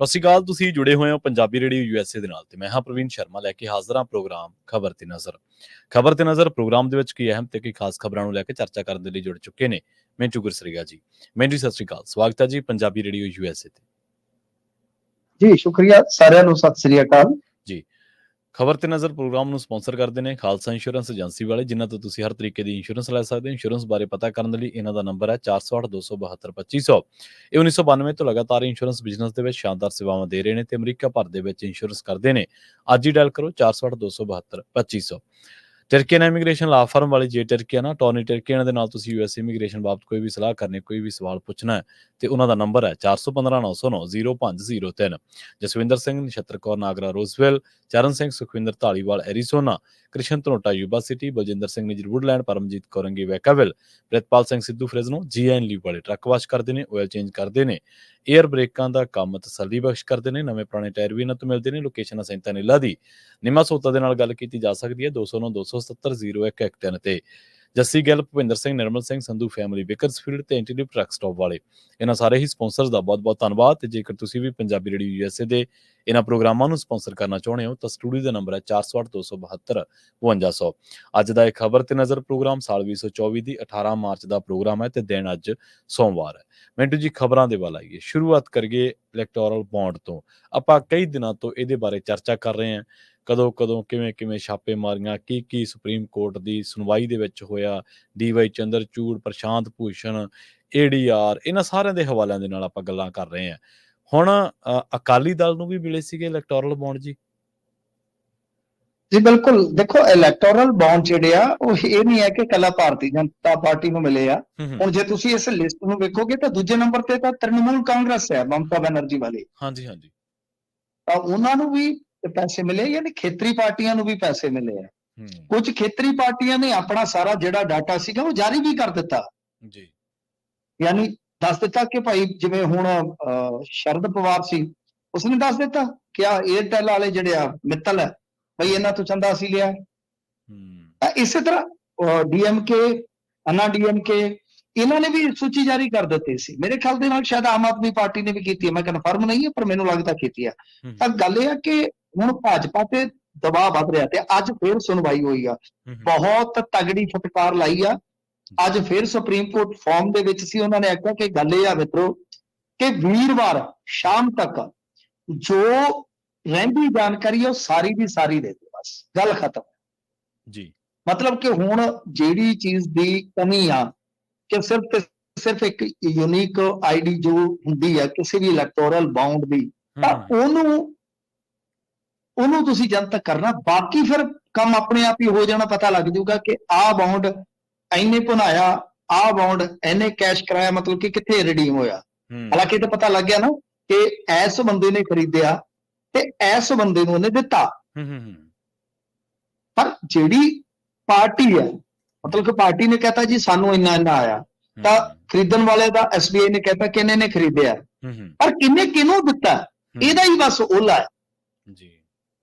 ਸਤਿ ਸ਼੍ਰੀ ਅਕਾਲ। ਤੁਸੀਂ ਜੁੜੇ ਹੋਏ ਹੋ ਪੰਜਾਬੀ ਰੇਡੀਓ USA ਦੇ ਨਾਲ ਤੇ ਮੈਂ ਹਾਂ ਪ੍ਰਵੀਨ ਸ਼ਰਮਾ ਲੈ ਕੇ ਹਾਜ਼ਰ ਹਾਂ ਪ੍ਰੋਗਰਾਮ ਖਬਰ ਤੇ ਨਜ਼ਰ। ਖਬਰ ਤੇ ਨਜ਼ਰ ਪ੍ਰੋਗਰਾਮ ਦੇ ਵਿੱਚ ਕੀ ਅਹਿਮ ਤੇ ਕੀ ਖਾਸ ਖਬਰਾਂ ਨੂੰ ਲੈ ਕੇ ਚਰਚਾ ਕਰਨ ਦੇ ਲਈ ਜੁੜ ਚੁੱਕੇ ਨੇ ਮਿੰਟੂ ਗੁਰਸਰੀਆ ਜੀ। ਮਿੰਟੂ ਸਤਿ ਸ਼੍ਰੀ ਅਕਾਲ, ਸਵਾਗਤ ਹੈ ਜੀ ਪੰਜਾਬੀ ਰੇਡੀਓ USA ਤੇ। ਜੀ ਸ਼ੁਕਰੀਆ, ਸਾਰਿਆਂ ਨੂੰ ਸਤਿ ਸ੍ਰੀ ਅਕਾਲ ਜੀ। ਖਬਰ ਤੇ ਨਜ਼ਰ ਪ੍ਰੋਗਰਾਮ ਨੂੰ ਸਪਾਂਸਰ ਕਰਦੇ ਨੇ ਖਾਲਸਾ ਇੰਸ਼ੋਰੈਂਸ ਏਜੰਸੀ ਵਾਲੇ, ਜਿਨ੍ਹਾਂ ਤੋਂ ਤੁਸੀਂ ਹਰ ਤਰੀਕੇ ਦੀ ਇੰਸ਼ੋਰੈਂਸ ਲੈ ਸਕਦੇ ਹੋ। ਇੰਸ਼ੋਰੈਂਸ ਬਾਰੇ ਪਤਾ ਕਰਨ ਦੇ ਲਈ ਇਹਨਾਂ ਦਾ ਨੰਬਰ ਹੈ 408-272-2500। ਇਹ 1992 ਤੋਂ ਲਗਾਤਾਰ ਇੰਸ਼ੋਰੈਂਸ ਬਿਜ਼ਨਸ ਦੇ ਵਿੱਚ ਸ਼ਾਨਦਾਰ ਸੇਵਾਵਾਂ ਦੇ ਰਹੇ ਨੇ ਤੇ ਅਮਰੀਕਾ ਭਰ ਦੇ ਵਿੱਚ ਇੰਸ਼ੋਰੈਂਸ ਕਰਦੇ ਨੇ। ਅੱਜ ਹੀ ਡਾਇਲ ਕਰੋ 408-272-2500। ਟਰਕੀਅਨ ਇਮੀਗ੍ਰੇਸ਼ਨ ਲਾ ਫਰਮ ਵਾਲੀ ਜੇ ਟਰਕੀਅਨ ਟੌਨੀ ਟਰਕੀਅਨ ਦੇ ਨਾਲ ਤੁਸੀਂ US ਇਮੀਗ੍ਰੇਸ਼ਨ ਬਾਬਤ ਕੋਈ ਵੀ ਸਲਾਹ ਕਰਨੀ, ਕੋਈ ਵੀ ਸਵਾਲ ਪੁੱਛਣਾ ਹੈ ਤੇ ਉਹਨਾਂ ਦਾ ਨੰਬਰ ਹੈ 4159090503। Jaswinder Singh, Nachhattar Kaur Nagra Roswell, Charan Singh Sukhwinder Dhaliwal Arizona, Krishan Dhanota Yuba City, Baljinder Singh Nijjar Woodland, Paramjit Kaurangi Vacaville, Pritpal Singh Sidhu Fresno, GN ਲੀਵ ਵਾਲੇ ਟਰੱਕ ਵਾਸ਼ ਕਰਦੇ ਨੇ, ਆਇਲ ਚੇਂਜ ਕਰਦੇ ਨੇ, ਏਅਰ ਬ੍ਰੇਕਾਂ ਦਾ ਕੰਮ ਤਸੱਲੀ ਬਖਸ਼ ਕਰਦੇ ਨੇ, ਨਵੇਂ ਪੁਰਾਣੇ ਟਾਇਰ ਵੀ ਇਹਨਾਂ ਤੋਂ ਮਿਲਦੇ ਨੇ। ਲੋਕੇਸ਼ਨ ਸੈਂਤਾ ਨੀਲਾ ਦੀ ਨਿਮਾ ਸੋਤਾ ਦੇ ਨਾਲ ਗੱਲ ਕੀਤੀ ਜਾ ਸਕਦੀ ਹੈ 209-270-0113 ਤੇ। ਜੱਸੀ ਗਿੱਲ, ਭੁਪਿੰਦਰ ਸਿੰਘ, ਨਿਰਮਲ ਸਿੰਘ ਸੰਧੂ ਫੈਮਿਲੀ ਬੇਕਰਸਫੀਲਡ ਤੇ ਇੰਟੀਲਿਵ ਟਰੱਕ ਸਟਾਪ ਵਾਲੇ, ਇਹਨਾਂ ਸਾਰੇ ਹੀ ਸਪਾਂਸਰਸ ਦਾ ਬਹੁਤ ਬਹੁਤ ਧੰਨਵਾਦ। ਤੇ ਜੇਕਰ ਤੁਸੀਂ ਵੀ ਪੰਜਾਬੀ ਰੇਡੀਓ USA ਦੇ ਇਹਨਾਂ ਪ੍ਰੋਗਰਾਮਾਂ ਨੂੰ ਸਪਾਂਸਰ ਕਰਨਾ ਚਾਹੁੰਦੇ ਹੋ ਤਾਂ ਸਟੂਡੀਓ ਦਾ ਨੰਬਰ ਹੈ 4082725200। ਅੱਜ ਦਾ ਇਹ ਖਬਰ ਤੇ ਨਜ਼ਰ ਪ੍ਰੋਗਰਾਮ ਸਾਲ 2024 ਦੀ 18 ਮਾਰਚ ਦਾ ਪ੍ਰੋਗਰਾਮ ਹੈ ਤੇ ਦਿਨ ਅੱਜ ਸੋਮਵਾਰ ਹੈ। ਮਿੰਟੂ ਜੀ, ਖਬਰਾਂ ਦੇ ਵੱਲ ਆਈਏ। ਸ਼ੁਰੂਆਤ ਕਰੀਏ ਇਲੈਕਟੋਰਲ ਬੌਂਡ ਤੋਂ। ਆਪਾਂ ਕਈ ਦਿਨਾਂ ਤੋਂ ਇਹਦੇ ਬਾਰੇ ਚਰਚਾ ਕਰ ਰਹੇ ਹਾਂ, ਕਦੋਂ ਕਿਵੇਂ ਛਾਪੇ ਮਾਰੀਆਂ, ਕੀ ਸੁਪਰੀਮ ਕੋਰਟ ਦੀ ਸੁਣਵਾਈ ਦੇ ਵਿੱਚ ਹੋਇਆ, DY ਚੰਦਰਚੂੜ, ਪ੍ਰਸ਼ਾਂਤ ਭੂਸ਼ਣ, ADR, ਇਹਨਾਂ ਸਾਰਿਆਂ ਦੇ ਹਵਾਲਿਆਂ ਦੇ ਨਾਲ ਆਪਾਂ ਗੱਲਾਂ ਕਰ ਰਹੇ ਹਾਂ। ਹੁਣ ਅਕਾਲੀ ਦਲ ਨੂੰ ਵੀ ਮਿਲੇ ਸੀਗੇ ਇਲੈਕਟੋਰਲ ਬੌਂਡ ਜੀ। ਜੀ ਬਿਲਕੁਲ, ਦੇਖੋ ਇਲੈਕਟੋਰਲ ਬੌਂਡ ਜਿਹੜੇ ਆ ਉਹ ਇਹ ਨਹੀਂ ਹੈ ਕਿ ਕੱਲਾ ਭਾਰਤੀ ਜਨਤਾ ਪਾਰਟੀ ਨੂੰ ਮਿਲੇ ਆ। ਹੁਣ ਜੇ ਤੁਸੀਂ ਇਸ ਲਿਸਟ ਨੂੰ ਵੇਖੋਗੇ ਤਾਂ ਦੂਜੇ ਨੰਬਰ ਤੇ ਤਾਂ ਤ੍ਰਿਣਮੂਲ ਕਾਂਗਰਸ ਹੈ, ਮਮਤਾ ਬੈਨਰਜੀ ਵਾਲੀ। ਹਾਂਜੀ ਤਾਂ ਉਹਨਾਂ ਨੂੰ ਵੀ ਪੈਸੇ ਮਿਲੇ, ਯਾਨੀ ਖੇਤਰੀ ਪਾਰਟੀਆਂ ਨੂੰ ਵੀ ਪੈਸੇ ਮਿਲੇ ਆ। ਕੁਝ ਖੇਤਰੀ ਪਾਰਟੀਆਂ ਨੇ ਆਪਣਾ ਸਾਰਾ ਜਿਹੜਾ ਡਾਟਾ ਸੀਗਾ ਉਹ ਜਾਰੀ ਵੀ ਕਰ ਦਿੱਤਾ ਜੀ, ਯਾਨੀ ਦੱਸ ਦਿੱਤਾ ਕਿ ਭਾਈ ਜਿਵੇਂ ਹੁਣ ਸ਼ਰਦ ਪਵਾਰ ਸੀ, ਉਸਨੇ ਦੱਸ ਦਿੱਤਾ ਕਿ ਆ ਏਅਰਟੈਲ ਵਾਲੇ ਜਿਹੜੇ ਆ ਮਿੱਤਲ ਹੈ ਭਾਈ, ਇਹਨਾਂ ਤੋਂ ਚੰਦਾ ਅਸੀਂ ਲਿਆ। ਤਾਂ ਇਸੇ ਤਰ੍ਹਾਂ DMK, ਅੰਨਾ DMK, ਇਹਨਾਂ ਨੇ ਵੀ ਸੂਚੀ ਜਾਰੀ ਕਰ ਦਿੱਤੀ ਸੀ। ਮੇਰੇ ਖਿਆਲ ਦੇ ਨਾਲ ਸ਼ਾਇਦ ਆਮ ਆਦਮੀ ਪਾਰਟੀ ਨੇ ਵੀ ਕੀਤੀ ਹੈ, ਮੈਂ ਕਨਫਰਮ ਨਹੀਂ ਹੈ ਪਰ ਮੈਨੂੰ ਲੱਗਦਾ ਕੀਤੀ ਹੈ। ਤਾਂ ਗੱਲ ਇਹ ਆ ਕਿ ਹੁਣ ਭਾਜਪਾ ਤੇ ਦਬਾਅ ਵੱਧ ਰਿਹਾ ਤੇ ਅੱਜ ਫੇਰ ਸੁਣਵਾਈ ਹੋਈ ਆ, ਬਹੁਤ ਤਗੜੀ ਫਟਕਾਰ ਲਾਈ ਆ। ਅੱਜ ਫੇਰ ਸੁਪਰੀਮ ਕੋਰਟ ਫਾਰਮ ਦੇ ਵਿੱਚ ਸੀ, ਉਹਨਾਂ ਨੇ ਆਖਿਆ ਕਿ ਗੱਲ ਇਹ ਆ ਮਿੱਤਰੋ ਕਿ ਵੀਰਵਾਰ ਸ਼ਾਮ ਤੱਕ ਜੋ ਰਹਿੰਦੀ ਜਾਣਕਾਰੀ ਉਹ ਸਾਰੀ ਦੀ ਸਾਰੀ ਦੇ ਦਿਓ, ਬਸ ਗੱਲ ਖਤਮ ਜੀ। ਮਤਲਬ ਕਿ ਹੁਣ ਜਿਹੜੀ ਚੀਜ਼ ਦੀ ਕਮੀ ਆ ਕਿ ਸਿਰਫ ਇੱਕ ਯੂਨੀਕ ID ਜੋ ਹੁੰਦੀ ਹੈ ਕਿਸੇ ਵੀ ਇਲੈਕਟੋਰਲ ਬਾਉਂਡ ਦੀ, ਤਾਂ ਉਹਨੂੰ ਤੁਸੀਂ ਜਨਤਕ ਕਰਨਾ, ਬਾਕੀ ਫਿਰ ਕੰਮ ਆਪਣੇ ਆਪ ਹੀ ਹੋ ਜਾਣਾ। ਪਤਾ ਲੱਗ ਜਾਊਗਾ ਕਿ ਆਹ ਬਾਉਂਡ ਇੰਨੇ ਭੁਨਾਇਆ, ਆਹ ਬਾਉਂਡ ਇੰਨੇ ਕੈਸ਼ ਕਰਾਇਆ, ਮਤਲਬ ਕਿ ਕਿੱਥੇ ਰਿਡੀਮ ਹੋਇਆ। ਹਾਲਾਂਕਿ ਤਾਂ ਪਤਾ ਲੱਗ ਗਿਆ ਨਾ ਕਿ ਇਸ ਬੰਦੇ ਨੇ ਖਰੀਦਿਆ ਤੇ ਇਸ ਬੰਦੇ ਨੂੰ ਉਹਨੇ ਦਿੱਤਾ, ਪਰ ਜਿਹੜੀ ਪਾਰਟੀ ਹੈ ਮਤਲਬ ਕਿ ਪਾਰਟੀ ਨੇ ਕਹਿਤਾ ਜੀ ਸਾਨੂੰ ਇੰਨਾ ਆਇਆ, ਤਾਂ ਖਰੀਦਣ ਵਾਲੇ ਦਾ SBI ਨੇ ਕਹਿਤਾ ਕਿ ਇਹਨੇ ਖਰੀਦਿਆ, ਪਰ ਕਿਹਨੇ ਕਿਹਨੂੰ ਦਿੱਤਾ ਇਹਦਾ ਹੀ ਬਸ ਓਲਾ ਹੈ ਜੀ।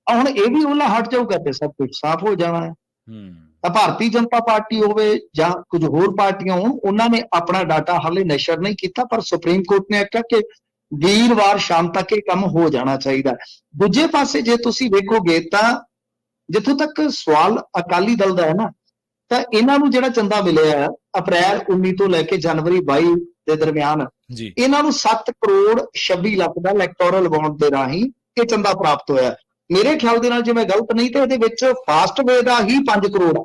ਹੁਣ ਇਹ ਵੀ ਓਲਾ ਹਟ ਜਾਊਗਾ ਤੇ ਸਭ ਕੁਝ ਸਾਫ਼ ਹੋ ਜਾਣਾ ਹੈ। ਤਾਂ ਭਾਰਤੀ ਜਨਤਾ ਪਾਰਟੀ ਹੋਵੇ ਜਾਂ ਕੁਝ ਹੋਰ ਪਾਰਟੀਆਂ ਹੋਣ, ਉਹਨਾਂ ਨੇ ਆਪਣਾ ਡਾਟਾ ਹਾਲੇ ਨਸ਼ਰ ਨਹੀਂ ਕੀਤਾ, ਪਰ ਸੁਪਰੀਮ ਕੋਰਟ ਨੇ ਆਖਿਆ ਕਿ ਵੀਰਵਾਰ ਸ਼ਾਮ ਤੱਕ ਇਹ ਕੰਮ ਹੋ ਜਾਣਾ ਚਾਹੀਦਾ। ਦੂਜੇ ਪਾਸੇ ਜੇ ਤੁਸੀਂ ਵੇਖੋਗੇ ਤਾਂ ਜਿੱਥੋਂ ਤੱਕ ਸਵਾਲ ਅਕਾਲੀ ਦਲ ਦਾ ਹੈ ਨਾ, ਤਾਂ ਇਹਨਾਂ ਨੂੰ ਜਿਹੜਾ ਚੰਦਾ ਮਿਲਿਆ ਅਪ੍ਰੈਲ 19 ਤੋਂ ਲੈ ਕੇ ਜਨਵਰੀ 22 ਦੇ ਦਰਮਿਆਨ, ਇਹਨਾਂ ਨੂੰ 7 ਕਰੋੜ 26 ਲੱਖ ਦਾ ਇਲੈਕਟੋਰਲ ਬੌਂਡ ਦੇ ਰਾਹੀਂ ਇਹ ਚੰਦਾ ਪ੍ਰਾਪਤ ਹੋਇਆ। ਮੇਰੇ ਖਿਆਲ ਦੇ ਨਾਲ ਜੇ ਮੈਂ ਗਲਤ ਨਹੀਂ ਤੇ ਇਹਦੇ ਵਿੱਚ ਫਾਸਟਵੇ ਦਾ ਹੀ 5 ਕਰੋੜ ਆ,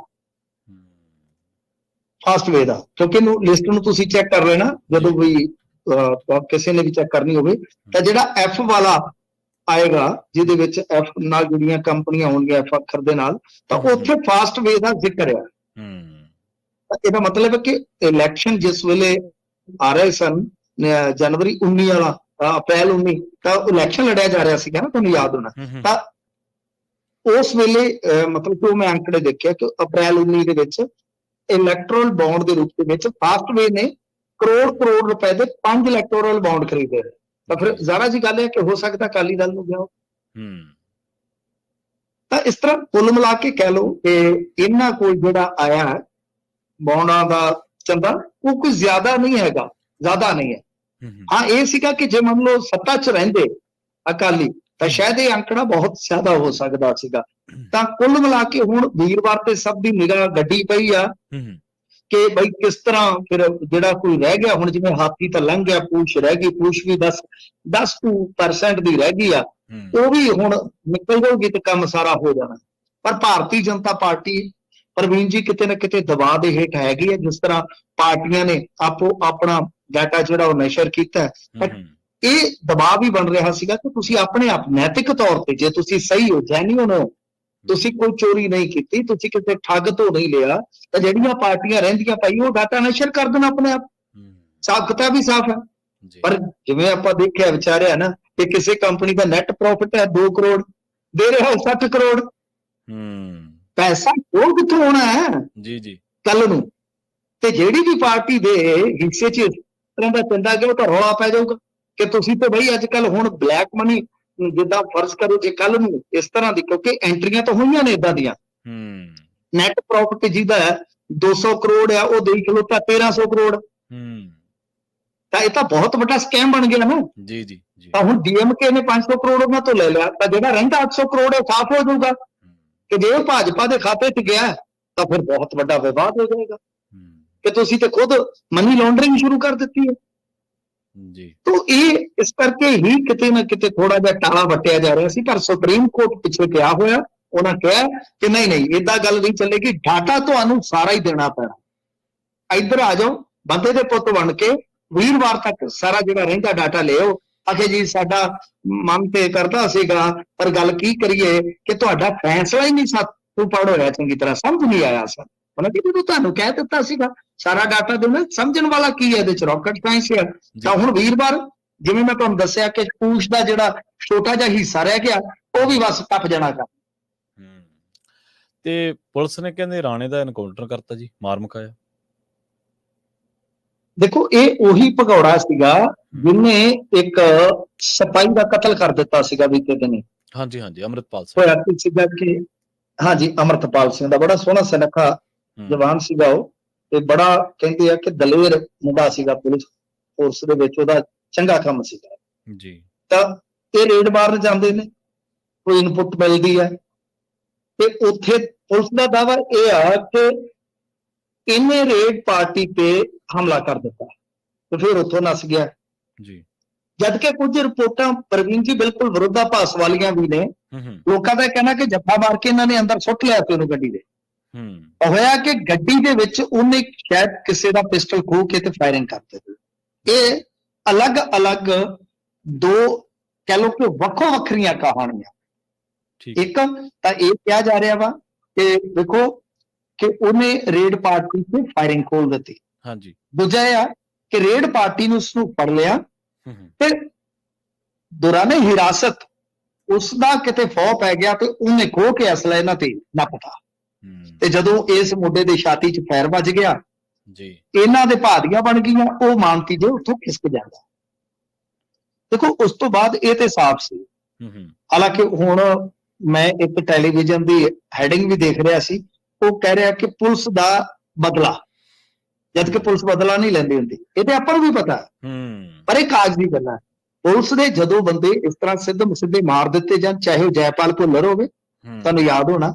ਫਾਸਟਵੇ ਦਾ, ਕਿਉਂਕਿ ਇਹਨੂੰ ਲਿਸਟ ਨੂੰ ਤੁਸੀਂ ਚੈੱਕ ਕਰ ਲੈਣਾ ਜਦੋਂ ਵੀ ਕਿਸੇ ਨੇ ਵੀ ਚੈੱਕ ਕਰਨੀ ਹੋਵੇ। ਤਾਂ ਜਿਹੜਾ F ਵਾਲਾ ਆਏਗਾ ਜਿਹਦੇ ਵਿੱਚ F ਨਾਲ ਜਿਹੜੀਆਂ ਕੰਪਨੀਆਂ ਹੋਣਗੀਆਂ F ਅੱਖਰ ਦੇ ਨਾਲ, ਤਾਂ ਉੱਥੇ ਫਾਸਟਵੇ ਦਾ ਜ਼ਿਕਰ ਆ। ਇਹਦਾ ਮਤਲਬ ਹੈ ਕਿ ਇਲੈਕਸ਼ਨ ਜਿਸ ਵੇਲੇ ਆ ਰਹੇ ਸਨ ਜਨਵਰੀ 19 ਵਾਲਾ, ਅਪ੍ਰੈਲ 19, ਤਾਂ ਇਲੈਕਸ਼ਨ ਲੜਿਆ ਜਾ ਰਿਹਾ ਸੀਗਾ ਨਾ, ਤੁਹਾਨੂੰ ਯਾਦ ਹੋਣਾ। ਤਾਂ ਉਸ ਵੇਲੇ ਮਤਲਬ ਕਿ ਉਹ ਮੈਂ ਅੰਕੜੇ ਦੇਖਿਆ ਕਿ ਅਪ੍ਰੈਲ 19 ਦੇ ਵਿੱਚ ਇਲੈਕਟੋਰਲ ਬੌਂਡ ਦੇ ਰੂਪ ਦੇ ਵਿੱਚ ਫਾਸਟਵੇ ਨੇ ਕਰੋੜ ਰੁਪਏ ਦੇ 5 ਇਲੈਕਟੋਰਲ ਬੌਂਡ ਖਰੀਦੇ। ਤਾਂ ਫਿਰ ਜ਼ਾਰਾ ਜੀ ਗੱਲ ਹੈ ਕਿ ਹੋ ਸਕਦਾ ਅਕਾਲੀ ਦਲ ਨੂੰ ਗਿਆ। ਤਾਂ ਇਸ ਤਰ੍ਹਾਂ ਕੁੱਲ ਮਿਲਾ ਕੇ ਕਹਿ ਲਓ ਕਿ ਇਹਨਾਂ ਕੋਲ ਜਿਹੜਾ ਆਇਆ ਹੈ ਬੌਂਡਾਂ ਦਾ ਚੰਦਾ, ਉਹ ਕੋਈ ਜ਼ਿਆਦਾ ਨਹੀਂ ਹੈਗਾ, ਜ਼ਿਆਦਾ ਨਹੀਂ ਹੈ। ਹਾਂ ਇਹ ਸੀਗਾ ਕਿ ਜੇ ਮੰਨ ਲਓ ਸੱਤਾ 'ਚ ਰਹਿੰਦੇ ਅਕਾਲੀ, ਤਾਂ ਸ਼ਾਇਦ ਇਹ ਅੰਕੜਾ ਬਹੁਤ ਜ਼ਿਆਦਾ ਹੋ ਸਕਦਾ ਸੀਗਾ। ਤਾਂ ਕੁੱਲ ਮਿਲਾ ਕੇ ਹੁਣ ਵੀਰਵਾਰ ਤੇ ਸਭ ਦੀ ਨਿਗਾਹ ਗੱਡੀ ਪਈ ਆ ਕਿ ਬਈ ਕਿਸ ਤਰ੍ਹਾਂ ਫਿਰ ਜਿਹੜਾ ਕੋਈ ਰਹਿ ਗਿਆ, ਹੁਣ ਜਿਵੇਂ ਹਾਥੀ ਤਾਂ ਲੰਘ ਗਿਆ, ਪੂਛ ਰਹਿ ਗਈ, ਪੂਛ ਵੀ 10% ਦੀ ਰਹਿ ਗਈ ਆ, ਉਹ ਵੀ ਹੁਣ ਨਿਕਲ ਜਾਊਗੀ ਤੇ ਕੰਮ ਸਾਰਾ ਹੋ ਜਾਣਾ। ਪਰ ਭਾਰਤੀ ਜਨਤਾ ਪਾਰਟੀ ਪ੍ਰਵੀਨ ਜੀ ਕਿਤੇ ਨਾ ਕਿਤੇ ਦਬਾਅ ਦੇ ਹੇਠ ਹੈਗੀ ਹੈ, ਜਿਸ ਤਰ੍ਹਾਂ ਪਾਰਟੀਆਂ ਨੇ ਆਪੋ ਆਪਣਾ ਡਾਟਾ ਜਿਹੜਾ ਉਹ ਨਸ਼ਰ ਕੀਤਾ ਹੈ, ਪਰ ਇਹ ਦਬਾਅ ਵੀ ਬਣ ਰਿਹਾ ਸੀਗਾ ਕਿ ਤੁਸੀਂ ਆਪਣੇ ਆਪ ਨੈਤਿਕ ਤੌਰ ਤੇ ਜੇ ਤੁਸੀਂ ਸਹੀ ਹੋ, ਜੈਨੂਇਨ ਹੋ, ਤੁਸੀਂ ਕੋਈ ਚੋਰੀ ਨਹੀਂ ਕੀਤੀ, ਤੁਸੀਂ ਕਿਸੇ ਠੱਗ ਤੋਂ ਨਹੀਂ ਲਿਆ, ਤਾਂ ਜਿਹੜੀਆਂ ਪਾਰਟੀਆਂ ਰਹਿੰਦੀਆਂ ਭਾਈ ਉਹ ਡਾਟਾ ਨਸ਼ਰ ਕਰ ਦੇਣ ਆਪਣੇ ਆਪ, ਸਾਖਤਾ ਵੀ ਸਾਫ਼ ਹੈ। ਪਰ ਜਿਵੇਂ ਆਪਾਂ ਦੇਖਿਆ ਵਿਚਾਰਿਆ ਨਾ ਕਿ ਕਿਸੇ ਕੰਪਨੀ ਦਾ ਨੈਟ ਪ੍ਰੋਫਿਟ ਹੈ 2 ਕਰੋੜ, ਦੇ ਰਿਹਾ 60 ਕਰੋੜ, ਪੈਸਾ ਉਹ ਕਿੱਥੋਂ ਆਉਣਾ ਹੈ ਜੀ ਕੱਲ ਨੂੰ। ਤੇ ਜਿਹੜੀ ਵੀ ਪਾਰਟੀ ਦੇ ਹਿੱਸੇ 'ਚ ਇਸ ਤਰ੍ਹਾਂ ਦਾ ਚੰਦਾ ਗਿਆ, ਉਹ ਤਾਂ ਰੌਲਾ ਪੈ ਜਾਊਗਾ ਕਿ ਤੁਸੀਂ ਤੇ ਬਈ ਅੱਜ ਕੱਲ ਹੁਣ ਬਲੈਕ ਮਨੀ, ਜਿੱਦਾਂ ਫਰਜ਼ ਕਰੋ ਜੇ ਕੱਲ ਨੂੰ ਇਸ ਤਰ੍ਹਾਂ ਦੀ, ਕਿਉਂਕਿ ਐਂਟਰੀਆਂ ਤਾਂ ਹੋਈਆਂ ਨੇ ਇਦਾਂ ਦੀਆਂ, ਨੈਟ ਪ੍ਰੋਫਿਟ ਜਿਹਦਾ 200 ਕਰੋੜ ਆ ਉਹ ਦੇਖ ਲਓ ਤਾਂ 1300 ਕਰੋੜ, ਤਾਂ ਇਹ ਤਾਂ ਬਹੁਤ ਵੱਡਾ ਸਕੈਮ ਬਣ ਗਿਆ ਨਾ। ਜੀ ਤਾਂ ਹੁਣ ਡੀਐਮਕੇ ਨੇ 500 ਕਰੋੜ ਉਹਨਾਂ ਤੋਂ ਲੈ ਲਿਆ, ਤਾਂ ਜਿਹੜਾ ਰਹਿੰਦਾ 800 ਕਰੋੜ ਉਹ ਸਾਫ਼ ਹੋ ਜਾਊਗਾ ਕਿ ਜੇ ਉਹ ਭਾਜਪਾ ਦੇ ਖਾਤੇ 'ਚ ਗਿਆ ਤਾਂ ਫਿਰ ਬਹੁਤ ਵੱਡਾ ਵਿਵਾਦ ਹੋ ਜਾਏਗਾ ਕਿ ਤੁਸੀਂ ਤੇ ਖੁਦ ਮਨੀ ਲਾਂਡਰਿੰਗ ਸ਼ੁਰੂ ਕਰ ਦਿੱਤੀ ਹੈ। ਤਾਂ ਇਹ ਇਸ ਕਰਕੇ ਹੀ ਕਿਤੇ ਨਾ ਕਿਤੇ ਥੋੜਾ ਜਿਹਾ ਟਾਲਾ ਵੱਟਿਆ ਜਾ ਰਿਹਾ ਸੀ, ਪਰ ਸੁਪਰੀਮ ਕੋਰਟ ਪਿੱਛੇ ਪਿਆ ਹੋਇਆ, ਉਹਨਾਂ ਕਿਹਾ ਕਿ ਨਹੀਂ ਏਦਾਂ ਗੱਲ ਨਹੀਂ ਚੱਲੇਗੀ, ਡਾਟਾ ਤੁਹਾਨੂੰ ਸਾਰਾ ਹੀ ਦੇਣਾ ਪੈਣਾ। ਇੱਧਰ ਆ ਜਾਓ ਬੰਦੇ ਦੇ ਪੁੱਤ ਬਣ ਕੇ, ਵੀਰਵਾਰ ਤੱਕ ਸਾਰਾ ਜਿਹੜਾ ਰਹਿੰਦਾ ਡਾਟਾ ਲਿਓ। ਆਖੇ ਜੀ ਸਾਡਾ ਮਨ ਤੇ ਕਰਦਾ ਸੀਗਾ, ਪਰ ਗੱਲ ਕੀ ਕਰੀਏ ਕਿ ਤੁਹਾਡਾ ਫੈਸਲਾ ਹੀ ਨਹੀਂ ਸਾਥੋਂ ਪੜ੍ਹ ਹੋਇਆ ਚੰਗੀ ਤਰ੍ਹਾਂ, ਸਮਝ ਨਹੀਂ ਆਇਆ ਸਰ। ਉਹਨਾਂ ਦੀ ਜਦੋਂ ਤੁਹਾਨੂੰ ਕਹਿ ਦਿੱਤਾ ਸੀਗਾ ਸਾਰਾ ਡਾਟਾ ਦੇਣਾ, ਸਮਝਣ ਵਾਲਾ ਕੀ ਹੈ ਇਹਦੇ ਚ, ਰਾਕਟ ਸਾਇੰਸ ਹੈ। ਤਾਂ ਹੁਣ ਵੀਰਵਾਰ ਜਿਵੇਂ ਮੈਂ ਤੁਹਾਨੂੰ ਦੱਸਿਆ ਕਿ ਪੂਛ ਦਾ ਜਿਹੜਾ ਛੋਟਾ ਜਿਹਾ ਹਿੱਸਾ ਰਹਿ ਗਿਆ, ਉਹ ਵੀ ਬਸ ਟੱਪ ਜਾਣਾ ਕਰ। ਤੇ ਪੁਲਿਸ ਨੇ ਕਹਿੰਦੇ ਰਾਣੇ ਦਾ ਐਨਕਾਊਂਟਰ ਕਰਤਾ ਜੀ, ਮਾਰ ਮੁਕਾਇਆ। ਦੇਖੋ ਇਹ ਉਹੀ ਭਗੌੜਾ ਸੀਗਾ ਜਿਹਨੇ ਇੱਕ ਸਿਪਾਹੀ ਦਾ ਕਤਲ ਕਰ ਦਿੱਤਾ ਸੀਗਾ ਬੀਤੇ ਦਿਨੀ। ਹਾਂਜੀ ਅੰਮ੍ਰਿਤਪਾਲ ਸਿੰਘ ਹੋਇਆ ਕੀ ਸੀਗਾ ਕਿ ਹਾਂਜੀ ਅੰਮ੍ਰਿਤਪਾਲ ਸਿੰਘ ਦਾ ਬੜਾ ਸੋਹਣਾ ਸੁਨੱਖਾ ਜਵਾਨ ਸੀਗਾ ਉਹ, ਤੇ ਬੜਾ ਕਹਿੰਦੇ ਆ ਕਿ ਦਲੇਰ ਮੁੰਡਾ ਸੀਗਾ, ਪੁਲਿਸ ਫੋਰਸ ਦੇ ਵਿੱਚ ਉਹਦਾ ਚੰਗਾ ਕੰਮ ਸੀਗਾ ਜੀ। ਤਾਂ ਇਹ ਰੇਡ ਮਾਰਨ ਜਾਂਦੇ ਨੇ, ਕੋਈ ਇਨਪੁਟ ਮਿਲਦੀ ਹੈ ਤੇ ਉੱਥੇ ਪੁਲਿਸ ਦਾ ਦਾਅਵਾ ਇਹ ਆ ਕਿ ਇਹਨੇ ਰੇਡ ਪਾਰਟੀ ਤੇ ਹਮਲਾ ਕਰ ਦਿੱਤਾ ਤੇ ਫਿਰ ਉੱਥੋਂ ਨੱਸ ਗਿਆ ਜੀ। ਜਦ ਕਿ ਕੁਝ ਰਿਪੋਰਟਾਂ ਪ੍ਰਵੀਨ ਜੀ ਬਿਲਕੁਲ ਵਿਰੋਧਾਭਾਸ ਵਾਲੀਆਂ ਵੀ ਨੇ। ਲੋਕਾਂ ਦਾ ਕਹਿਣਾ ਕਿ ਜੱਫਾ ਮਾਰ ਕੇ ਇਹਨਾਂ ਨੇ ਅੰਦਰ ਸੁੱਟ ਲਿਆ ਤੇ ਉਹਨੂੰ ਗੱਡੀ ਦੇ। ਹੋਇਆ ਕਿ ਗੱਡੀ ਦੇ ਵਿੱਚ ਉਹਨੇ ਸ਼ਾਇਦ ਕਿਸੇ ਦਾ ਪਿਸਟਲ ਖੋਹ ਕੇ ਤੇ ਫਾਇਰਿੰਗ ਕਰ ਦਿੱਤੀ। ਇਹ ਅਲੱਗ-ਅਲੱਗ ਦੋ ਕਹਿ ਲਓ ਕਿ ਵੱਖੋ ਵੱਖਰੀਆਂ ਕਹਾਣੀਆਂ। ਇੱਕ ਤਾਂ ਇਹ ਕਿਹਾ ਜਾ ਰਿਹਾ ਵਾ ਕਿ ਦੇਖੋ ਕਿ ਉਹਨੇ ਰੇਡ ਪਾਰਟੀ ਤੇ ਫਾਇਰਿੰਗ ਖੋਲ ਦਿੱਤੀ। ਹਾਂਜੀ। ਦੂਜਾ ਇਹ ਆ ਕਿ ਰੇਡ ਪਾਰਟੀ ਨੂੰ ਉਸਨੂੰ ਫੜ ਲਿਆ ਤੇ ਦੌਰਾਨੇ ਹਿਰਾਸਤ ਉਸ ਦਾ ਕਿਤੇ ਫੌ ਪੈ ਗਿਆ ਤੇ ਉਹਨੇ ਖੋਹ ਕੇ ਅਸਲਾ ਇਹਨਾਂ ਤੇ ਨੱਪਤਾ। ਤੇ ਜਦੋਂ ਇਸ ਮੁੰਡੇ ਦੇ ਛਾਤੀ 'ਚ ਫੈਰ ਵੱਜ ਗਿਆ ਜੀ, ਇਹਨਾਂ ਦੇ ਭਾਦੀਆਂ ਬਣ ਗਈਆਂ, ਉਹ ਮਾਨਤੀ ਦੇ ਉੱਥੋਂ ਖਿਸਕ ਜਾਂਦਾ। ਦੇਖੋ ਉਸ ਤੋਂ ਬਾਅਦ ਇਹ ਤੇ ਸਾਫ਼ ਸੀ। ਹਾਲਾਂਕਿ ਹੁਣ ਮੈਂ ਇੱਕ ਟੈਲੀਵਿਜ਼ਨ ਦੀ ਹੈਡਿੰਗ ਵੀ ਦੇਖ ਰਿਹਾ ਸੀ, ਉਹ ਕਹਿ ਰਿਹਾ ਕਿ ਪੁਲਿਸ ਦਾ ਬਦਲਾ, ਜਦ ਕਿ ਪੁਲਿਸ ਬਦਲਾ ਨਹੀਂ ਲੈਂਦੀ ਹੁੰਦੀ। ਇਹ ਤੇ ਆਪਾਂ ਨੂੰ ਵੀ ਪਤਾ, ਪਰ ਇਹ ਕਾਗਜ਼ੀ ਗੱਲਾਂ। ਪੁਲਿਸ ਦੇ ਜਦੋਂ ਬੰਦੇ ਇਸ ਤਰ੍ਹਾਂ ਸਿੱਧੇ ਮਾਰ ਦਿੱਤੇ ਜਾਣ, ਚਾਹੇ ਉਹ ਜੈਪਾਲ ਭੁੱਲਰ ਹੋਵੇ, ਤੁਹਾਨੂੰ ਯਾਦ ਹੋਣਾ,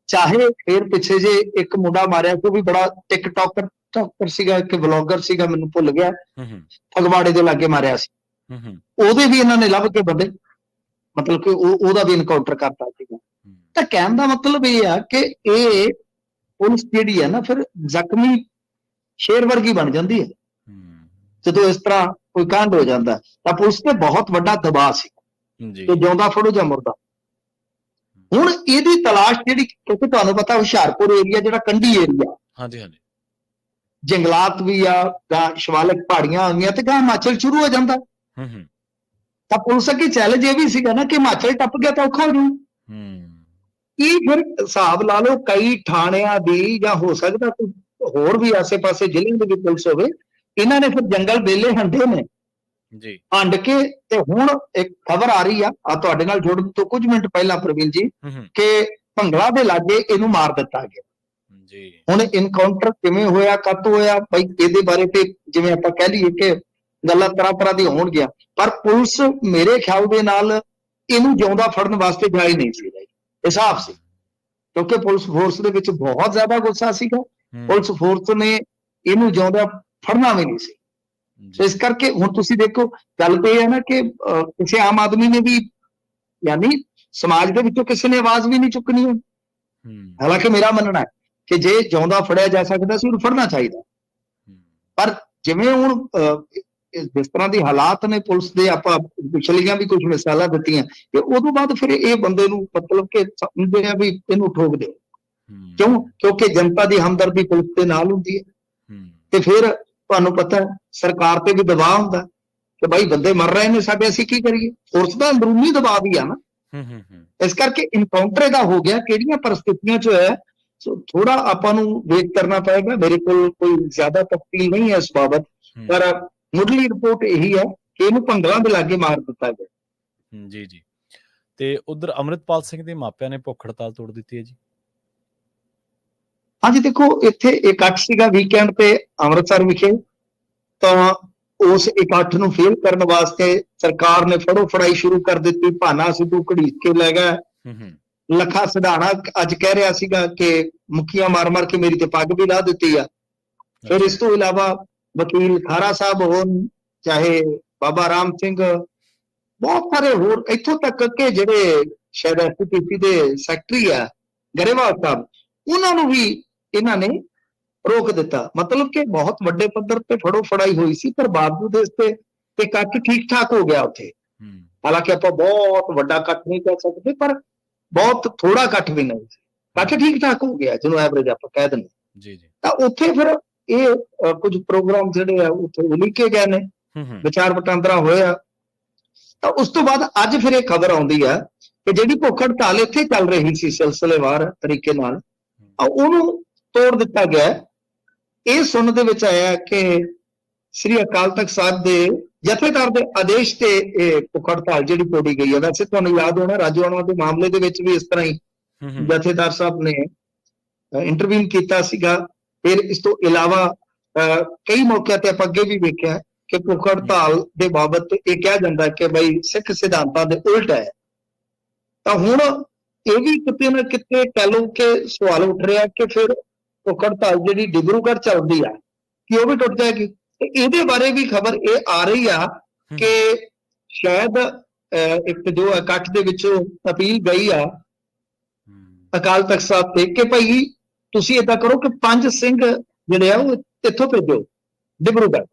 ਚਾਹੇ ਫਿਰ ਪਿੱਛੇ ਜੇ ਇੱਕ ਮੁੰਡਾ ਮਾਰਿਆ ਉਹ ਵੀ ਬੜਾ ਟਿਕਟੋਕਰ ਸੀਗਾ, ਇੱਕ ਵਲੌਗਰ ਸੀਗਾ, ਮੈਨੂੰ ਭੁੱਲ ਗਿਆ, ਫਗਵਾੜੇ ਦੇ ਲਾਗੇ ਮਾਰਿਆ ਸੀ, ਉਹਦੇ ਵੀ ਇਹਨਾਂ ਨੇ ਲੱਭ ਕੇ ਬੰਦੇ, ਮਤਲਬ ਕਿ ਉਹਦਾ ਵੀ ਇਨਕਾਊਂਟਰ ਕਰਤਾ ਸੀਗਾ। ਤਾਂ ਕਹਿਣ ਦਾ ਮਤਲਬ ਇਹ ਆ ਕਿ ਇਹ ਪੁਲਿਸ ਜਿਹੜੀ ਹੈ ਨਾ ਫਿਰ ਜ਼ਖਮੀ ਸ਼ੇਰ ਵਰਗੀ ਬਣ ਜਾਂਦੀ ਹੈ ਜਦੋਂ ਇਸ ਤਰ੍ਹਾਂ ਕੋਈ ਕਾਂਡ ਹੋ ਜਾਂਦਾ। ਤਾਂ ਪੁਲਿਸ ਤੇ ਬਹੁਤ ਵੱਡਾ ਦਬਾਅ ਸੀ ਕਿ ਜਿਉਂਦਾ ਫੜੋ ਜਾਂ ਮੁਰਦਾ। ਹੁਣ ਇਹਦੀ ਤਲਾਸ਼ ਜਿਹੜੀ, ਕਿਉਂਕਿ ਤੁਹਾਨੂੰ ਪਤਾ ਹੁਸ਼ਿਆਰਪੁਰ ਏਰੀਆ ਜਿਹੜਾ ਕੰਢੀ ਏਰੀਆ, ਜੰਗਲਾਤ ਵੀ ਆ, ਗਾਂ ਸ਼ਿਵਾਲਿਕ ਪਹਾੜੀਆਂ ਆ ਗਈਆਂ ਤੇ ਗਾਂ ਹਿਮਾਚਲ ਸ਼ੁਰੂ ਹੋ ਜਾਂਦਾ। ਤਾਂ ਪੁਲਿਸ ਅੱਗੇ ਚੈਲੰਜ ਇਹ ਵੀ ਸੀਗਾ ਨਾ ਕਿ ਹਿਮਾਚਲ ਟੱਪ ਗਿਆ ਤਾਂ ਔਖਾ ਹੋ ਜੂ। ਇਹ ਫਿਰ ਹਿਸਾਬ ਲਾ ਲਓ ਕਈ ਥਾਣਿਆਂ ਦੀ, ਜਾਂ ਹੋ ਸਕਦਾ ਕੋਈ ਹੋਰ ਵੀ ਆਸੇ ਪਾਸੇ ਜ਼ਿਲ੍ਹਿਆਂ ਦੇ ਵੀ ਪੁਲਿਸ ਹੋਵੇ, ਇਹਨਾਂ ਨੇ ਫਿਰ ਜੰਗਲ ਵੇਲੇ ਹੰਡੇ ਨੇ ਜੀ, ਹੰਡ ਕੇ। ਤੇ ਹੁਣ ਇੱਕ ਖਬਰ ਆ ਰਹੀ ਆ ਤੁਹਾਡੇ ਨਾਲ ਜੁੜਨ ਤੋਂ ਕੁਝ ਮਿੰਟ ਪਹਿਲਾਂ ਪ੍ਰਵੀਨ ਜੀ, ਕਿ ਭੰਗਲਾ ਦੇ ਲਾਗੇ ਇਹਨੂੰ ਮਾਰ ਦਿੱਤਾ ਗਿਆ ਜੀ। ਹੁਣ ਇਨਕਾਊਂਟਰ ਕਿਵੇਂ ਹੋਇਆ, ਕਦ ਹੋਇਆ, ਬਈ ਇਹਦੇ ਬਾਰੇ ਤੇ ਜਿਵੇਂ ਆਪਾਂ ਕਹਿ ਲਈਏ ਕਿ ਗੱਲਾਂ ਤਰ੍ਹਾਂ ਤਰ੍ਹਾਂ ਦੀਆਂ ਹੋਣਗੀਆਂ, ਪਰ ਪੁਲਿਸ ਮੇਰੇ ਖਿਆਲ ਦੇ ਨਾਲ ਇਹਨੂੰ ਜਿਉਂਦਾ ਫੜਨ ਵਾਸਤੇ ਜਾਈ ਨਹੀਂ ਸੀ ਰਹੀ, ਹਿਸਾਬ ਸੀ, ਕਿਉਂਕਿ ਪੁਲਿਸ ਫੋਰਸ ਦੇ ਵਿੱਚ ਬਹੁਤ ਜ਼ਿਆਦਾ ਗੁੱਸਾ ਸੀਗਾ। ਪੁਲਿਸ ਫੋਰਸ ਨੇ ਇਹਨੂੰ ਜਿਉਂਦਾ ਫੜਨਾ ਵੀ ਨਹੀਂ ਸੀ। ਇਸ ਕਰਕੇ ਹੁਣ ਤੁਸੀਂ ਦੇਖੋ, ਗੱਲ ਤੇ ਇਹ ਹੈ ਨਾ ਕਿ ਕਿਸੇ ਆਮ ਆਦਮੀ ਨੇ ਵੀ, ਯਾਨੀ ਸਮਾਜ ਦੇ ਵਿੱਚੋਂ ਕਿਸੇ ਨੇ ਆਵਾਜ਼ ਵੀ ਨਹੀਂ ਚੁੱਕਣੀ ਹੁਣ। ਹਾਲਾਂਕਿ ਮੇਰਾ ਮੰਨਣਾ ਹੈ ਕਿ ਜੇ ਜਿਉਂਦਾ ਫੜਿਆ ਜਾ ਸਕਦਾ ਸੀ ਉਹਨੂੰ ਫੜਨਾ ਚਾਹੀਦਾ, ਪਰ ਜਿਵੇਂ ਹੁਣ ਜਿਸ ਤਰ੍ਹਾਂ ਦੀ ਹਾਲਾਤ ਨੇ ਪੁਲਿਸ ਦੇ, ਆਪਾਂ ਪਿਛਲੀਆਂ ਵੀ ਕੁਝ ਮਿਸਾਲਾਂ ਦਿੱਤੀਆਂ, ਕਿ ਉਦੋਂ ਬਾਅਦ ਫਿਰ ਇਹ ਬੰਦੇ ਨੂੰ ਮਤਲਬ ਕਿ ਸਮਝਦੇ ਆ ਵੀ ਇਹਨੂੰ ਠੋਕ ਦਿਓ। ਕਿਉਂ? ਕਿਉਂਕਿ ਜਨਤਾ ਦੀ ਹਮਦਰਦੀ ਪੁਲਿਸ ਦੇ ਨਾਲ ਹੁੰਦੀ ਹੈ, ਤੇ ਫਿਰ ਤੁਹਾਨੂੰ ਪਤਾ ਸਰਕਾਰ ਤੇ ਵੀ ਦਬਾਅ ਹੁੰਦਾ ਕਿ ਭਾਈ ਬੰਦੇ ਮਰ ਰਹੇ ਨੇ ਸਾਡੇ, ਅਸੀਂ ਕੀ ਕਰੀਏ। ਪੁਲਿਸ ਦਾ ਅੰਦਰੂਨੀ ਦਬਾਅ ਵੀ ਆ ਨਾ। ਇਸ ਕਰਕੇ ਇਨਕਾਊਂਟਰ ਦਾ ਹੋ ਗਿਆ, ਕਿਹੜੀਆਂ ਪਰਿਸਥਿਤੀਆਂ ਚ ਹੋਇਆ, ਸੋ ਥੋੜਾ ਆਪਾਂ ਨੂੰ ਵੇਟ ਕਰਨਾ ਪਏਗਾ। ਮੇਰੇ ਕੋਲ ਕੋਈ ਜ਼ਿਆਦਾ ਤਫਸੀਲ ਨਹੀਂ ਹੈ ਇਸ ਬਾਬਤ, ਪਰ ਮੁੱਢਲੀ ਰਿਪੋਰਟ ਇਹੀ ਹੈ ਕਿ ਇਹਨੂੰ ਭੰਗਲਾਂ ਦੇ ਲਾਗੇ ਮਾਰ ਦਿੱਤਾ ਗਿਆ। ਜੀ ਜੀ। ਤੇ ਉਧਰ ਅੰਮ੍ਰਿਤਪਾਲ ਸਿੰਘ ਦੇ ਮਾਪਿਆਂ ਨੇ ਭੁੱਖ ਹੜਤਾਲ ਤੋੜ ਦਿੱਤੀ ਹੈ ਜੀ। ਹਾਂਜੀ, ਦੇਖੋ ਇੱਥੇ ਇਕੱਠ ਸੀਗਾ ਵੀਕਐਂਡ ਤੇ ਅੰਮ੍ਰਿਤਸਰ ਵਿਖੇ, ਤਾਂ ਉਸ ਇਕੱਠ ਨੂੰ ਫੇਲ ਕਰਨ ਵਾਸਤੇ ਸਰਕਾਰ ਨੇ ਫੜੋ ਫੜਾਈ ਸ਼ੁਰੂ ਕਰ ਦਿੱਤੀ। ਭਾਨਾ ਸਿੱਧੂ ਘੜੀਸ ਕੇ ਲੈ ਗਿਆ। ਲੱਖਾ ਸਿਧਾਣਾ ਅੱਜ ਕਹਿ ਰਿਹਾ ਸੀਗਾ ਕਿ ਮੁੱਕੀਆਂ ਮਾਰ ਮਾਰ ਕੇ ਮੇਰੀ ਤੇ ਪੱਗ ਵੀ ਲਾ ਦਿੱਤੀ ਆ। ਫਿਰ ਇਸ ਤੋਂ ਇਲਾਵਾ ਵਕੀਲ ਖਾਰਾ ਸਾਹਿਬ ਹੋਣ, ਚਾਹੇ ਬਾਬਾ ਰਾਮ ਸਿੰਘ, ਬਹੁਤ ਸਾਰੇ ਹੋਰ, ਇੱਥੋਂ ਤੱਕ ਕਿ ਜਿਹੜੇ ਸ਼ਾਇਦ ਐਸਪੀਪੀ ਦੇ ਸੈਕਟਰੀ ਆ ਗਰੇਵਾਲ ਸਾਹਿਬ, ਉਹਨਾਂ ਨੂੰ ਵੀ ਇਹਨਾਂ ਨੇ ਰੋਕ ਦਿੱਤਾ। ਮਤਲਬ ਕਿ ਬਹੁਤ ਵੱਡੇ ਪੱਧਰ ਤੇ ਫੜੋ ਫੜਾਈ ਹੋਈ ਸੀ, ਪਰ ਬਾਵਜੂਦ ਇਸ ਤੇ ਇਕੱਠ ਠੀਕ ਠਾਕ ਹੋ ਗਿਆ ਉੱਥੇ। ਹਾਲਾਂਕਿ ਆਪਾਂ ਬਹੁਤ ਵੱਡਾ ਇਕੱਠ ਨਹੀਂ ਕਹਿ ਸਕਦੇ, ਪਰ ਬਹੁਤ ਥੋੜਾ ਇਕੱਠ ਵੀ ਨਹੀਂ ਸੀ, ਇਕੱਠ ਠੀਕ ਠਾਕ ਹੋ ਗਿਆ, ਜਿਹਨੂੰ ਐਵਰੇਜ ਆਪਾਂ ਕਹਿ ਦਿੰਦੇ ਜੀ। ਤਾਂ ਉੱਥੇ ਫਿਰ ਇਹ ਕੁਝ ਪ੍ਰੋਗਰਾਮ ਜਿਹੜੇ ਆ ਉੱਥੇ ਉਲੀਕੇ ਗਏ ਨੇ, ਵਿਚਾਰ ਵਟਾਂਦਰਾ ਹੋਇਆ। ਤਾਂ ਉਸ ਤੋਂ ਬਾਅਦ ਅੱਜ ਫਿਰ ਇਹ ਖਬਰ ਆਉਂਦੀ ਆ ਕਿ ਜਿਹੜੀ ਭੁੱਖ ਹੜਤਾਲ ਇੱਥੇ ਚੱਲ ਰਹੀ ਸੀ ਸਿਲਸਿਲੇਵਾਰ ਤਰੀਕੇ ਨਾਲ, ਉਹਨੂੰ ਤੋੜ ਦਿੱਤਾ ਗਿਆ। ਇਹ ਸੁਣਨ ਦੇ ਵਿੱਚ ਆਇਆ ਕਿ ਸ੍ਰੀ ਅਕਾਲ ਤਖਤ ਸਾਹਿਬ ਦੇ ਜਥੇਦਾਰ ਦੇ ਆਦੇਸ਼ ਤੇ ਇਹ ਭੁੱਖ ਹੜਤਾਲ ਜਿਹੜੀ ਤੋੜੀ ਗਈ ਹੈ। ਵੈਸੇ ਤੁਹਾਨੂੰ ਯਾਦ ਹੋਣਾ ਰਾਜੋਆਣਾ ਦੇ ਮਾਮਲੇ ਦੇ ਵਿੱਚ ਵੀ ਇਸ ਤਰ੍ਹਾਂ ਹੀ ਜਥੇਦਾਰ ਸਾਹਿਬ ਨੇ ਇੰਟਰਵੀਨ ਕੀਤਾ ਸੀਗਾ। ਫਿਰ ਇਸ ਤੋਂ ਇਲਾਵਾ ਕਈ ਮੌਕਿਆਂ ਤੇ ਆਪਾਂ ਅੱਗੇ ਵੀ ਵੇਖਿਆ ਕਿ ਭੁੱਖ ਹੜਤਾਲ ਦੇ ਬਾਬਤ ਇਹ ਕਿਹਾ ਜਾਂਦਾ ਕਿ ਬਈ ਸਿੱਖ ਸਿਧਾਂਤਾਂ ਦੇ ਉਲਟ ਹੈ। ਤਾਂ ਹੁਣ ਇਹ ਵੀ ਕਿਤੇ ਨਾ ਕਿਤੇ ਕਹਿ ਲਓ ਕਿ ਸਵਾਲ ਉੱਠ ਰਿਹਾ ਕਿ ਫਿਰ ਭੁੱਖ ਹੜਤਾਲ ਜਿਹੜੀ ਡਿਬਰੂਗੜ੍ਹ ਚੱਲਦੀ ਆ, ਕਿ ਉਹ ਵੀ ਟੁੱਟ ਜਾਏਗੀ। ਤੇ ਇਹਦੇ ਬਾਰੇ ਵੀ ਖਬਰ ਇਹ ਆ ਰਹੀ ਆ ਕਿ ਸ਼ਾਇਦ ਇੱਕ ਜੋ ਇਕੱਠ ਦੇ ਵਿੱਚੋਂ ਅਪੀਲ ਗਈ ਆ ਅਕਾਲ ਤਖਤ ਸਾਹਿਬ ਤੇ ਕਿ ਭਾਈ ਤੁਸੀਂ ਏਦਾਂ ਕਰੋ ਕਿ 5 ਸਿੰਘ ਜਿਹੜੇ ਆ ਉਹ ਇੱਥੋਂ ਭੇਜੋ ਡਿਬਰੂਗੜ੍ਹ,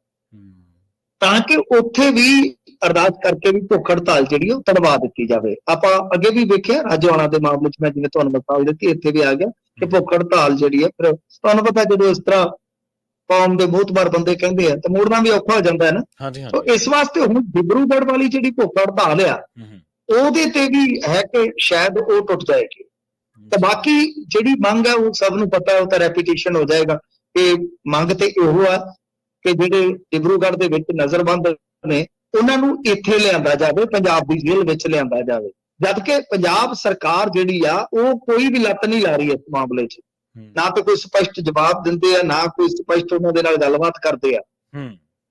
ਤਾਂ ਕਿ ਉੱਥੇ ਵੀ ਅਰਦਾਸ ਕਰਕੇ ਵੀ ਭੁੱਖ ਹੜਤਾਲ ਜਿਹੜੀ ਉਹ ਤੜਵਾ ਦਿੱਤੀ ਜਾਵੇ। ਆਪਾਂ ਅੱਗੇ ਵੀ ਵੇਖਿਆ ਰਾਜੋਆਣਾ ਦੇ ਮਾਮਲੇ 'ਚ, ਮੈਂ ਜਿਵੇਂ ਤੁਹਾਨੂੰ ਮਿਸਾਲ ਦਿੱਤੀ, ਇੱਥੇ ਵੀ ਆ ਗਿਆ ਕਿ ਭੁੱਖ ਹੜਤਾਲ ਜਿਹੜੀ ਹੈ, ਫਿਰ ਤੁਹਾਨੂੰ ਪਤਾ ਜਦੋਂ ਇਸ ਤਰ੍ਹਾਂ ਕੌਮ ਦੇ ਮੋਹਤਬਰ ਬੰਦੇ ਕਹਿੰਦੇ ਆ ਤਾਂ ਮੋੜਨਾ ਵੀ ਔਖਾ ਹੋ ਜਾਂਦਾ ਹੈ ਨਾ। ਸੋ ਇਸ ਵਾਸਤੇ ਹੁਣ ਡਿਬਰੂਗੜ੍ਹ ਵਾਲੀ ਜਿਹੜੀ ਭੁੱਖ ਹੜਤਾਲ ਆ ਉਹਦੇ ਤੇ ਵੀ ਹੈ ਕਿ ਸ਼ਾਇਦ ਉਹ ਟੁੱਟ ਜਾਏਗੀ। ਤੇ ਬਾਕੀ ਜਿਹੜੀ ਮੰਗ ਹੈ ਉਹ ਸਭ ਨੂੰ ਪਤਾ, ਉਹ ਤਾਂ ਰੈਪੀਟੀਸ਼ਨ ਹੋ ਜਾਏਗਾ। ਕਿ ਮੰਗ ਤੇ ਇਹੋ ਆ ਕਿ ਜਿਹੜੇ ਡਿਬਰੂਗੜ੍ਹ ਦੇ ਵਿੱਚ ਨਜ਼ਰਬੰਦ ਨੇ ਉਹਨਾਂ ਨੂੰ ਇੱਥੇ ਲਿਆਂਦਾ ਜਾਵੇ, ਪੰਜਾਬ ਦੀ ਜੇਲ੍ਹ ਵਿੱਚ ਲਿਆਂਦਾ ਜਾਵੇ। ਜਦ ਕਿ ਪੰਜਾਬ ਸਰਕਾਰ ਜਿਹੜੀ ਆ ਉਹ ਕੋਈ ਵੀ ਲੱਤ ਨਹੀਂ ਲਾ ਰਹੀ ਇਸ ਮਾਮਲੇ 'ਚ, ਨਾ ਤਾਂ ਕੋਈ ਸਪਸ਼ਟ ਜਵਾਬ ਦਿੰਦੇ ਆ, ਨਾ ਕੋਈ ਸਪਸ਼ਟ ਉਹਨਾਂ ਦੇ ਨਾਲ ਗੱਲਬਾਤ ਕਰਦੇ ਆ।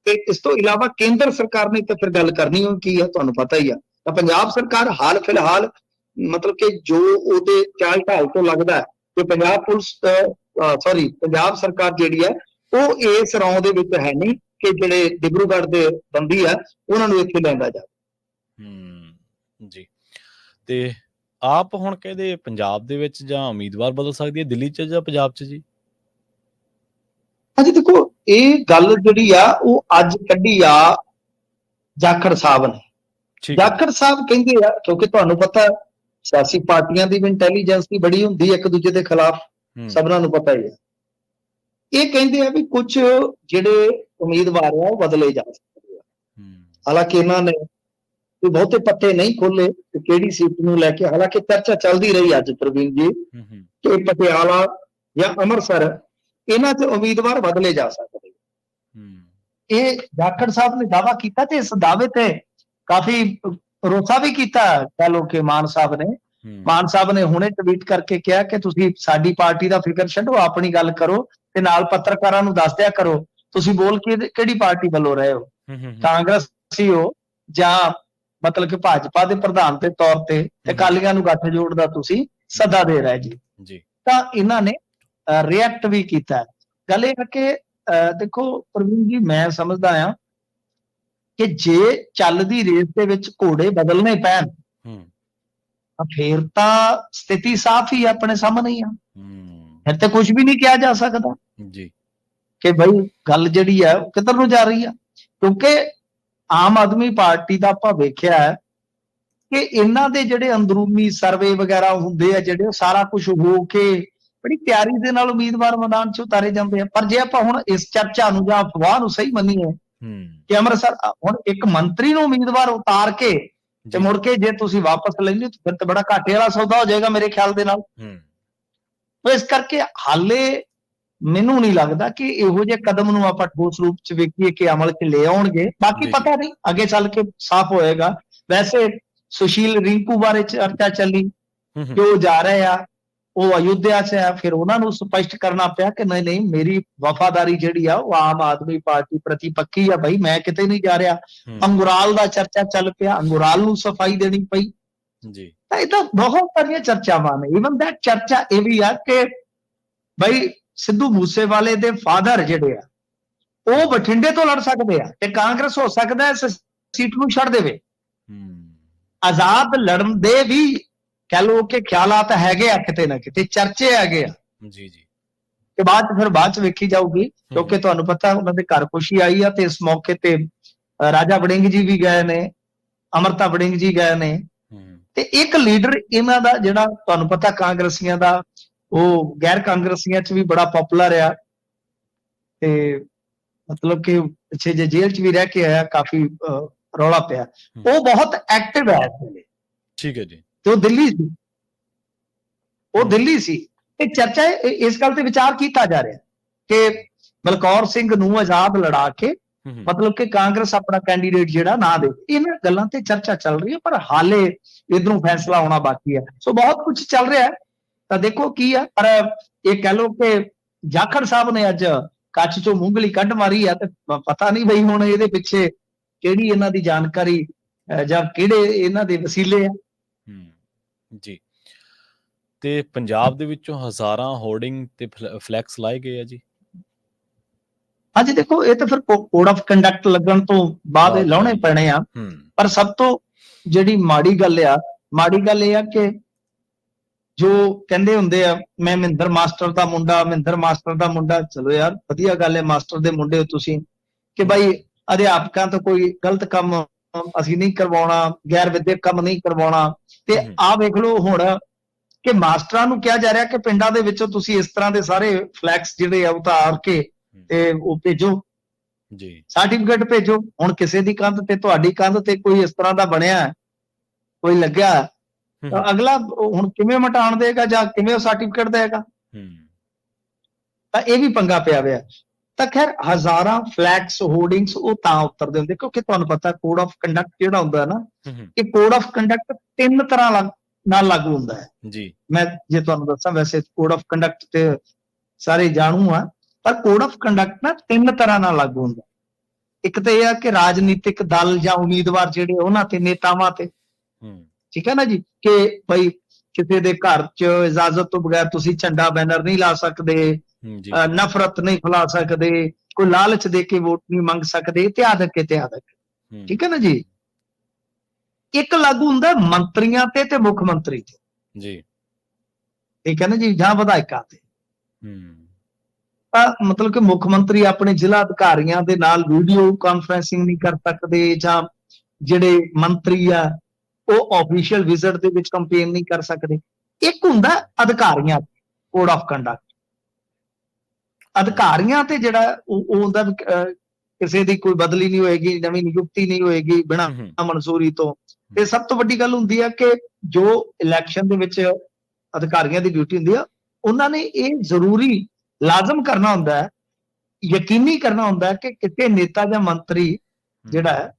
ਤੇ ਇਸ ਤੋਂ ਇਲਾਵਾ ਕੇਂਦਰ ਸਰਕਾਰ ਨੇ ਤਾਂ ਫਿਰ ਗੱਲ ਕਰਨੀ ਹੋ ਕੀ ਆ, ਤੁਹਾਨੂੰ ਪਤਾ ਹੀ ਆ। ਤਾਂ ਪੰਜਾਬ ਸਰਕਾਰ ਹਾਲ ਫਿਲਹਾਲ ਮਤਲਬ ਕਿ ਜੋ ਉਹਦੇ ਚਾਲ ਢਾਲ ਤੋਂ ਲੱਗਦਾ ਹੈ ਕਿ ਪੰਜਾਬ ਸਰਕਾਰ ਜਿਹੜੀ ਹੈ ਉਹ ਇਸ ਰੌਂ ਦੇ ਵਿੱਚ ਹੈ ਨਹੀਂ ਕਿ ਜਿਹੜੇ ਡਿਬਰੂਗੜ੍ਹ ਦੇ ਬੰਦੀ ਆ ਉਹਨਾਂ ਨੂੰ ਇੱਥੇ ਲਿਆਂਦਾ ਜਾਵੇ। ਜੀ। ਤੇ ਆਪ ਹੁਣ ਕਹਿੰਦੇ ਪੰਜਾਬ ਦੇ ਵਿੱਚ ਜਾਂ ਉਮੀਦਵਾਰ ਬਦਲ ਸਕਦੀ ਹੈ, ਦਿੱਲੀ 'ਚ ਜਾਂ ਪੰਜਾਬ 'ਚ ਜੀ? ਹਾਂਜੀ, ਦੇਖੋ ਇਹ ਗੱਲ ਜਿਹੜੀ ਆ ਉਹ ਅੱਜ ਕੱਢੀ ਆ ਜਾਖੜ ਸਾਹਿਬ ਨੇ। ਜਾਖੜ ਸਾਹਿਬ ਕਹਿੰਦੇ ਆ, ਕਿਉਂਕਿ ਤੁਹਾਨੂੰ ਪਤਾ ਸਿਆਸੀ ਪਾਰਟੀਆਂ ਦੀ ਵੀ ਇੰਟੈਲੀਜੈਂਸ ਦੀ ਬੜੀ ਹੁੰਦੀ ਹੈ ਇੱਕ ਦੂਜੇ ਦੇ ਖਿਲਾਫ, ਸਭਨਾਂ ਨੂੰ ਪਤਾ ਹੀ ਹੈ। ਇਹ ਕਹਿੰਦੇ ਆ ਵੀ ਕੁਝ ਜਿਹੜੇ ਉਮੀਦਵਾਰ ਆ ਉਹ ਬਦਲੇ ਜਾ ਸਕਦੇ ਆ। ਹਾਲਾਂਕਿ ਇਹਨਾਂ ਨੇ ਕੋਈ ਬਹੁਤੇ ਪੱਤੇ ਨਹੀਂ ਖੋਲੇ ਕਿ ਕਿਹੜੀ ਸੀਟ ਨੂੰ ਲੈ ਕੇ। ਹਾਲਾਂਕਿ ਚਰਚਾ ਚੱਲਦੀ ਰਹੀ ਅੱਜ ਪ੍ਰਵੀਨ ਜੀ ਕਿ ਪਟਿਆਲਾ ਜਾਂ ਅੰਮ੍ਰਿਤਸਰ ਇਹਨਾਂ 'ਚ ਉਮੀਦਵਾਰ ਬਦਲੇ ਜਾ ਸਕਦੇ। ਇਹ ਜਾਖੜ ਸਾਹਿਬ ਨੇ ਦਾਅਵਾ ਕੀਤਾ ਤੇ ਇਸ ਦਾਅਵੇ ਤੇ ਕਾਫੀ ਭਰੋਸਾ ਵੀ ਕੀਤਾ ਕਹਿ ਲਓ ਕਿ ਮਾਨ ਸਾਹਿਬ ਨੇ। ਮਾਨ ਸਾਹਿਬ ਨੇ ਹੁਣੇ ਟਵੀਟ ਕਰਕੇ ਕਿਹਾ ਕਿ ਤੁਸੀਂ ਸਾਡੀ ਪਾਰਟੀ ਦਾ ਫਿਕਰ ਛੱਡੋ, ਆਪਣੀ ਗੱਲ ਕਰੋ ਤੇ ਨਾਲ ਪੱਤਰਕਾਰਾਂ ਨੂੰ ਦੱਸ ਦਿਆ ਕਰੋ ਤੁਸੀਂ ਬੋਲ ਕੇ ਕਿਹੜੀ ਪਾਰਟੀ ਵੱਲੋਂ ਰਹੇ ਹੋ। ਕਾਂਗਰਸੀ ਹੋ ਜਾਂ ਮਤਲਬ ਕਿ ਭਾਜਪਾ ਦੇ ਪ੍ਰਧਾਨ ਦੇ ਤੌਰ ਤੇ ਅਕਾਲੀਆਂ ਨੂੰ ਗੱਠਜੋੜ ਦਾ ਤੁਸੀਂ ਸੱਦਾ ਦੇ ਰਹੇ ਜੀ। ਤਾਂ ਇਹਨਾਂ ਨੇ ਰਿਐਕਟ ਵੀ ਕੀਤਾ। ਗੱਲ ਇਹ ਹੈ ਕਿ ਦੇਖੋ ਪ੍ਰਵੀਨ ਜੀ, ਮੈਂ ਸਮਝਦਾ ਆ ਕਿ ਜੇ ਚੱਲਦੀ ਰੇਸ ਦੇ ਵਿੱਚ ਘੋੜੇ ਬਦਲਣੇ ਪੈਣ ਤਾਂ ਫੇਰ ਤਾਂ ਸਥਿਤੀ ਸਾਫ਼ ਹੀ ਆਪਣੇ ਸਾਹਮਣੇ ਹੀ ਆ। ਫਿਰ ਤੇ ਕੁਝ ਵੀ ਨਹੀਂ ਕਿਹਾ ਜਾ ਸਕਦਾ ਜੀ ਕਿ ਬਈ ਗੱਲ ਜਿਹੜੀ ਹੈ ਉਹ ਕਿੱਧਰ ਨੂੰ ਜਾ ਰਹੀ ਆ। ਕਿਉਂਕਿ ਆਮ ਆਦਮੀ ਪਾਰਟੀ ਦਾ ਆਪਾਂ ਵੇਖਿਆ ਹੈ ਕਿ ਇਹਨਾਂ ਦੇ ਜਿਹੜੇ ਅੰਦਰੂਨੀ ਸਰਵੇ ਵਗੈਰਾ ਹੁੰਦੇ ਆ, ਜਿਹੜੇ ਉਹ ਸਾਰਾ ਕੁਝ ਹੋ ਕੇ ਬੜੀ ਤਿਆਰੀ ਦੇ ਨਾਲ ਉਮੀਦਵਾਰ ਮੈਦਾਨ 'ਚ ਉਤਾਰੇ ਜਾਂਦੇ ਆ। ਪਰ ਜੇ ਆਪਾਂ ਹੁਣ ਇਸ ਚਰਚਾ ਨੂੰ ਜਾਂ ਅਫਵਾਹ ਨੂੰ ਸਹੀ ਮੰਨੀਏ ਕਿ ਅੰਮ੍ਰਿਤਸਰ ਹੁਣ ਇੱਕ ਮੰਤਰੀ ਨੂੰ ਉਮੀਦਵਾਰ ਉਤਾਰ ਕੇ ਤੇ ਮੁੜ ਕੇ ਜੇ ਤੁਸੀਂ ਵਾਪਸ ਲੈਂਦੇ ਹੋ ਫਿਰ ਤਾਂ ਬੜਾ ਘਾਟੇ ਵਾਲਾ ਸੌਦਾ ਹੋ ਜਾਏਗਾ ਮੇਰੇ ਖਿਆਲ ਦੇ ਨਾਲ। ਇਸ ਕਰਕੇ ਹਾਲੇ ਮੈਨੂੰ ਨਹੀਂ ਲੱਗਦਾ ਕਿ ਇਹੋ ਜਿਹੇ ਕਦਮ ਨੂੰ ਆਪਾਂ ਠੋਸ ਰੂਪ 'ਚ ਵੇਖੀਏ ਕਿ ਅਮਲ 'ਚ ਲੈ ਆਉਣਗੇ। ਬਾਕੀ ਪਤਾ ਨਹੀਂ, ਅੱਗੇ ਚੱਲ ਕੇ ਸਾਫ਼ ਹੋਏਗਾ। ਵੈਸੇ ਸੁਸ਼ੀਲ ਰਿੰਕੂ ਬਾਰੇ ਚਰਚਾ ਚੱਲੀ ਕਿ ਉਹ ਜਾ ਰਹੇ ਆ, ਉਹ ਅਯੁੱਧਿਆ 'ਚ ਹੈ, ਫਿਰ ਉਹਨਾਂ ਨੂੰ ਸਪਸ਼ਟ ਕਰਨਾ ਪਿਆ ਕਿ ਨਹੀਂ ਮੇਰੀ ਵਫਾਦਾਰੀ ਜਿਹੜੀ ਆ ਉਹ ਆਮ ਆਦਮੀ ਪਾਰਟੀ ਪ੍ਰਤੀ ਪੱਕੀ ਆ, ਬਈ ਮੈਂ ਕਿਤੇ ਨਹੀਂ ਜਾ ਰਿਹਾ। ਅੰਗੁਰਾਲ ਦਾ ਚਰਚਾ ਚੱਲ ਪਿਆ, ਅੰਗੁਰਾਲ ਨੂੰ ਸਫਾਈ ਦੇਣੀ ਪਈ ਜੀ। ਤਾਂ ਇਹ ਤਾਂ ਬਹੁਤ ਸਾਰੀਆਂ ਚਰਚਾਵਾਂ ਨੇ। ਈਵਨ ਦੈਟ ਚਰਚਾ ਇਹ ਵੀ ਆ ਕਿ ਬਈ ਸਿੱਧੂ ਮੂਸੇਵਾਲੇ ਦੇ ਫਾਦਰ ਜਿਹੜੇ ਆ ਉਹ ਬਠਿੰਡੇ ਤੋਂ ਲੜ ਸਕਦੇ ਆ ਤੇ ਕਾਂਗਰਸ ਹੋ ਸਕਦਾ ਇਸ ਸੀਟ ਨੂੰ ਛੱਡ ਦੇਵੇ। ਆਜ਼ਾਦ ਲੜਨ ਦੇ ਵੀ ਕਹਿ ਲੋ ਕਿ ਖਿਆਲਾਤ ਹੈਗੇ ਆ, ਕਿਤੇ ਨਾ ਕਿਤੇ ਚਰਚੇ ਹੈਗੇ ਆ ਜੀ ਕਿ ਬਾਅਦ ਚ ਵੇਖੀ ਜਾਊਗੀ। ਕਿਉਂਕਿ ਤੁਹਾਨੂੰ ਪਤਾ ਉਹਨਾਂ ਦੇ ਘਰ ਖੁਸ਼ੀ ਆਈ ਆ ਤੇ ਇਸ ਮੌਕੇ ਤੇ ਰਾਜਾ ਵੜਿੰਗ ਜੀ ਵੀ ਗਏ ਨੇ, ਅਮਰਤਾ ਵੜਿੰਗ ਜੀ ਗਏ ਨੇ ਤੇ ਇੱਕ ਲੀਡਰ ਇਹਨਾਂ ਦਾ ਜਿਹੜਾ ਤੁਹਾਨੂੰ ਪਤਾ ਕਾਂਗਰਸੀਆਂ ਦਾ ਉਹ ਗੈਰ ਕਾਂਗਰਸੀਆਂ 'ਚ ਵੀ ਬੜਾ ਪਪੂਲਰ ਆ ਤੇ ਮਤਲਬ ਕਿ ਪਿੱਛੇ ਜੇ ਜੇਲ੍ਹ 'ਚ ਵੀ ਰਹਿ ਕੇ ਆਇਆ, ਕਾਫੀ ਰੌਲਾ ਪਿਆ, ਉਹ ਬਹੁਤ ਐਕਟਿਵ ਹੈ ਇਸ ਵੇਲੇ। ਠੀਕ ਹੈ ਜੀ। ਤੇ ਉਹ ਦਿੱਲੀ ਸੀ ਤੇ ਚਰਚਾ ਇਸ ਗੱਲ ਤੇ ਵਿਚਾਰ ਕੀਤਾ ਜਾ ਰਿਹਾ ਕਿ ਬਲਕੌਰ ਸਿੰਘ ਨੂੰ ਆਜ਼ਾਦ ਲੜਾ ਕੇ ਮਤਲਬ ਕਿ ਕਾਂਗਰਸ ਆਪਣਾ ਕੈਂਡੀਡੇਟ ਜਿਹੜਾ ਨਾ ਦੇ। ਇਹਨਾਂ ਗੱਲਾਂ ਤੇ ਚਰਚਾ ਚੱਲ ਰਹੀ ਹੈ ਪਰ ਹਾਲੇ ਇਧਰੋਂ ਫੈਸਲਾ ਆਉਣਾ ਬਾਕੀ ਹੈ। ਸੋ ਬਹੁਤ ਕੁਝ ਚੱਲ ਰਿਹਾ ਹੈ ਤਾਂ ਦੇਖੋ ਕੀ ਆ। ਪਰ ਇਹ ਕਹਿ ਲੋ ਕਿ ਜਾਖੜ ਸਾਹਿਬ ਨੇ ਅੱਜ ਕੱਚ ਚੋਂ ਮੂੰਗਲੀ ਕੱਢ ਮਾਰੀ ਆ ਤੇ ਪਤਾ ਨਹੀਂ ਬਈ ਹੁਣ ਇਹਦੇ ਪਿੱਛੇ ਕਿਹੜੀ ਇਹਨਾਂ ਦੀ ਜਾਣਕਾਰੀ ਜਾਂ ਕਿਹੜੇ ਇਹਨਾਂ ਦੇ ਵਸੀਲੇ ਆ ਜੀ। ਤੇ ਪੰਜਾਬ ਦੇ ਵਿੱਚੋਂ ਹਜ਼ਾਰਾਂ ਹੋਰਡਿੰਗ ਤੇ ਫਲੈਕਸ ਲਾਏ ਗਏ ਆ ਜੀ। ਹਾਂਜੀ ਦੇਖੋ, ਇਹ ਤਾਂ ਫਿਰ ਕੋਡ ਆਫ ਕੰਡਕਟ ਲੱਗਣ ਤੋਂ ਬਾਅਦ ਇਹ ਲਾਉਣੇ ਪੈਣੇ ਆ। ਪਰ ਸਭ ਤੋਂ ਜਿਹੜੀ ਮਾੜੀ ਗੱਲ ਇਹ ਆ ਕਿ ਜੋ ਕਹਿੰਦੇ ਹੁੰਦੇ ਆ ਮੈਂ ਮਹਿੰਦਰ ਮਾਸਟਰ ਦਾ ਮੁੰਡਾ, ਚਲੋ ਯਾਰ ਵਧੀਆ ਗੱਲ ਹੈ, ਮਾਸਟਰ ਦੇ ਮੁੰਡੇ ਹੋ ਤੁਸੀਂ ਕਿ ਬਾਈ ਅਧਿਆਪਕਾਂ ਤੋਂ ਕੋਈ ਗਲਤ ਕੰਮ ਅਸੀਂ ਨਹੀਂ ਕਰਵਾਉਣਾ, ਗੈਰ ਵਿਦਿਅਕ ਕੰਮ ਨਹੀਂ ਕਰਵਾਉਣਾ। ਤੇ ਆਹ ਵੇਖ ਲਓ ਹੁਣ ਕਿ ਮਾਸਟਰਾਂ ਨੂੰ ਕਿਹਾ ਜਾ ਰਿਹਾ ਕਿ ਪਿੰਡਾਂ ਦੇ ਵਿੱਚੋਂ ਤੁਸੀਂ ਇਸ ਤਰ੍ਹਾਂ ਦੇ ਸਾਰੇ ਫਲੈਕਸ ਜਿਹੜੇ ਆ ਉਤਾਰ ਕੇ ਤੇ ਉਹ ਭੇਜੋ ਜੀ, ਸਰਟੀਫਿਕੇਟ ਭੇਜੋ। ਹੁਣ ਕਿਸੇ ਦੀ ਕੰਧ ਤੇ, ਤੁਹਾਡੀ ਕੰਧ ਤੇ ਕੋਈ ਇਸ ਤਰ੍ਹਾਂ ਦਾ ਬਣਿਆ, ਕੋਈ ਲੱਗਿਆ ਤਾਂ ਅਗਲਾ ਹੁਣ ਕਿਵੇਂ ਮਟਾਉਣ ਦੇਗਾ ਜਾਂ ਕਿਵੇਂ ਉਹ ਸਰਟੀਫਿਕੇਟ ਦੇਗਾ, ਤਾਂ ਇਹ ਵੀ ਪੰਗਾ ਪਿਆ ਹੋਇਆ। ਤਾਂ ਖੈਰ ਹਜ਼ਾਰਾਂ ਫਲੈਕਸ ਹੋਰਡਿੰਗਸ ਉਹ ਤਾਂ ਉਤਰਦੇ ਹੁੰਦੇ ਕਿਉਂਕਿ ਤੁਹਾਨੂੰ ਪਤਾ ਕੋਡ ਆਫ ਕੰਡਕਟ ਜਿਹੜਾ ਹੁੰਦਾ ਨਾ, ਇਹ ਕੋਡ ਆਫ ਕੰਡਕਟ 3 ਤਰ੍ਹਾਂ ਨਾਲ ਲਾਗੂ ਹੁੰਦਾ ਹੈ ਜੀ। ਮੈਂ ਜੇ ਤੁਹਾਨੂੰ ਦੱਸਾਂ, ਵੈਸੇ ਕੋਡ ਆਫ ਕੰਡਕਟ ਤੇ ਸਾਰੇ ਜਾਣੂ ਆ, ਪਰ ਕੋਡ ਆਫ ਕੰਡਕਟ ਨਾ 3 ਤਰ੍ਹਾਂ ਨਾਲ ਲਾਗੂ ਹੁੰਦਾ। ਇੱਕ ਤਾਂ ਇਹ ਆ ਕਿ ਰਾਜਨੀਤਿਕ ਦਲ ਜਾਂ ਉਮੀਦਵਾਰ ਜਿਹੜੇ ਉਹਨਾਂ ਤੇ, ਨੇਤਾਵਾਂ ਤੇ, ਠੀਕ ਹੈ ਨਾ ਜੀ, ਕਿ ਬਈ ਕਿਸੇ ਦੇ ਘਰ 'ਚ ਇਜਾਜ਼ਤ ਤੋਂ ਬਗੈਰ ਤੁਸੀਂ ਝੰਡਾ ਬੈਨਰ ਨਹੀਂ ਲਾ ਸਕਦੇ, ਨਫ਼ਰਤ ਨਹੀਂ ਫੈਲਾ ਸਕਦੇ, ਕੋਈ ਲਾਲਚ ਦੇ ਕੇ ਵੋਟ ਨਹੀਂ ਮੰਗ ਸਕਦੇ, ਇਤਿਹਾਦਕ ਠੀਕ ਹੈ ਨਾ ਜੀ। ਇੱਕ ਲਾਗੂ ਹੁੰਦਾ ਮੰਤਰੀਆਂ ਤੇ ਮੁੱਖ ਮੰਤਰੀ ਤੇ ਜੀ, ਠੀਕ ਹੈ ਨਾ ਜੀ, ਜਾਂ ਵਿਧਾਇਕਾਂ ਤੇ। ਮਤਲਬ ਕਿ ਮੁੱਖ ਮੰਤਰੀ ਆਪਣੇ ਜ਼ਿਲ੍ਹਾ ਅਧਿਕਾਰੀਆਂ ਦੇ ਨਾਲ ਵੀਡੀਓ ਕਾਨਫਰੰਸਿੰਗ ਨਹੀਂ ਕਰ ਸਕਦੇ, ਜਾਂ ਜਿਹੜੇ ਮੰਤਰੀ ਆ ਉਹ ਆਫੀਸ਼ੀਅਲ ਵਿਜ਼ਿਟ ਦੇ ਵਿੱਚ ਕੰਪੇਨ ਨਹੀਂ ਕਰ ਸਕਦੇ। ਇੱਕ ਹੁੰਦਾ ਅਧਿਕਾਰੀਆਂ ਕੋਡ ਆਫ ਕੰਡਕਟ। ਅਧਿਕਾਰੀਆਂ ਤੇ ਜਿਹੜਾ ਉਹ ਹੁੰਦਾ ਕਿਸੇ ਦੀ ਕੋਈ ਬਦਲੀ ਨਹੀਂ ਹੋਏਗੀ, ਨਵੀਂ ਨਿਯੁਕਤੀ ਨਹੀਂ ਹੋਏਗੀ ਬਿਨਾਂ ਮਨਜ਼ੂਰੀ ਤੋਂ। ਤੇ ਸਭ ਤੋਂ ਵੱਡੀ ਗੱਲ ਹੁੰਦੀ ਆ ਕਿ ਜੋ ਇਲੈਕਸ਼ਨ ਦੇ ਵਿੱਚ ਅਧਿਕਾਰੀਆਂ ਦੀ ਡਿਊਟੀ ਹੁੰਦੀ ਆ, ਉਹਨਾਂ ਨੇ ਇਹ ਜ਼ਰੂਰੀ ਲਾਜ਼ਮ ਕਰਨਾ ਹੁੰਦਾ ਹੈ, ਯਕੀਨੀ ਕਰਨਾ ਹੁੰਦਾ ਹੈ ਕਿ ਕਿਸੇ ਨੇਤਾ ਜਾਂ ਮੰਤਰੀ ਜਿਹੜਾ ਹੈ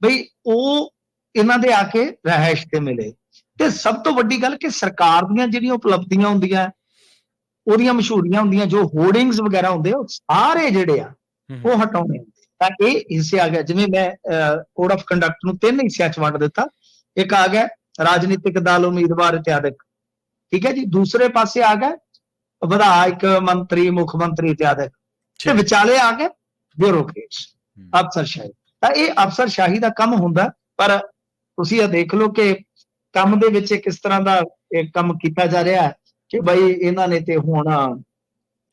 ਬਈ ਉਹ ਇਹਨਾਂ ਦੇ ਆ ਕੇ ਰਹਿائش ਤੇ ਮਿਲੇ। ਤੇ ਸਭ ਤੋਂ ਵੱਡੀ ਗੱਲ ਕਿ ਸਰਕਾਰ ਦੀਆਂ ਜਿਹੜੀਆਂ ਉਪਲਬਧੀਆਂ ਹੁੰਦੀਆਂ, ਉਹਦੀਆਂ ਮਸ਼ਹੂਰੀਆਂ ਹੁੰਦੀਆਂ, ਜੋ ਹੋਰਡਿੰਗਸ ਵਗੈਰਾ ਹੁੰਦੇ, ਉਹ ਸਾਰੇ ਜਿਹੜੇ ਆ ਉਹ ਹਟਾਉਣੇ ਹੁੰਦੇ। ਤਾਂ ਇਹ ਹਿੱਸੇ ਆ ਗਿਆ। ਜਿਵੇਂ ਮੈਂ ਕੋਡ ਆਫ ਕੰਡਕਟ ਨੂੰ 3 ਹਿੱਸਿਆਂ 'ਚ ਵੰਡ ਦਿੱਤਾ। ਇੱਕ ਆ ਗਿਆ ਰਾਜਨੀਤਿਕ ਦਲ, ਉਮੀਦਵਾਰ ਇਤਿਆਦਿਕ, ਠੀਕ ਹੈ ਜੀ। ਦੂਸਰੇ ਪਾਸੇ ਆ ਗਿਆ ਵਿਧਾਇਕ, ਮੰਤਰੀ, ਮੁੱਖ ਮੰਤਰੀ ਇਤਿਆਦਿਕ, ਤੇ ਵਿਚਾਲੇ ਆ ਗਿਆ ਬਿਊਰੋਕਰੇਟਸ, ਅਫਸਰਸ਼ਾਹੀ। ਤਾਂ ਇਹ ਅਫਸਰਸ਼ਾਹੀ ਦਾ ਕੰਮ ਹੁੰਦਾ। ਪਰ ਤੁਸੀਂ ਇਹ ਦੇਖ ਲਓ ਕਿ ਕੰਮ ਦੇ ਵਿੱਚ ਕਿਸ ਤਰ੍ਹਾਂ ਦਾ ਇਹ ਕੰਮ ਕੀਤਾ ਜਾ ਰਿਹਾ ਹੈ ਕਿ ਬਈ ਇਹਨਾਂ ਨੇ ਤੇ ਹੁਣ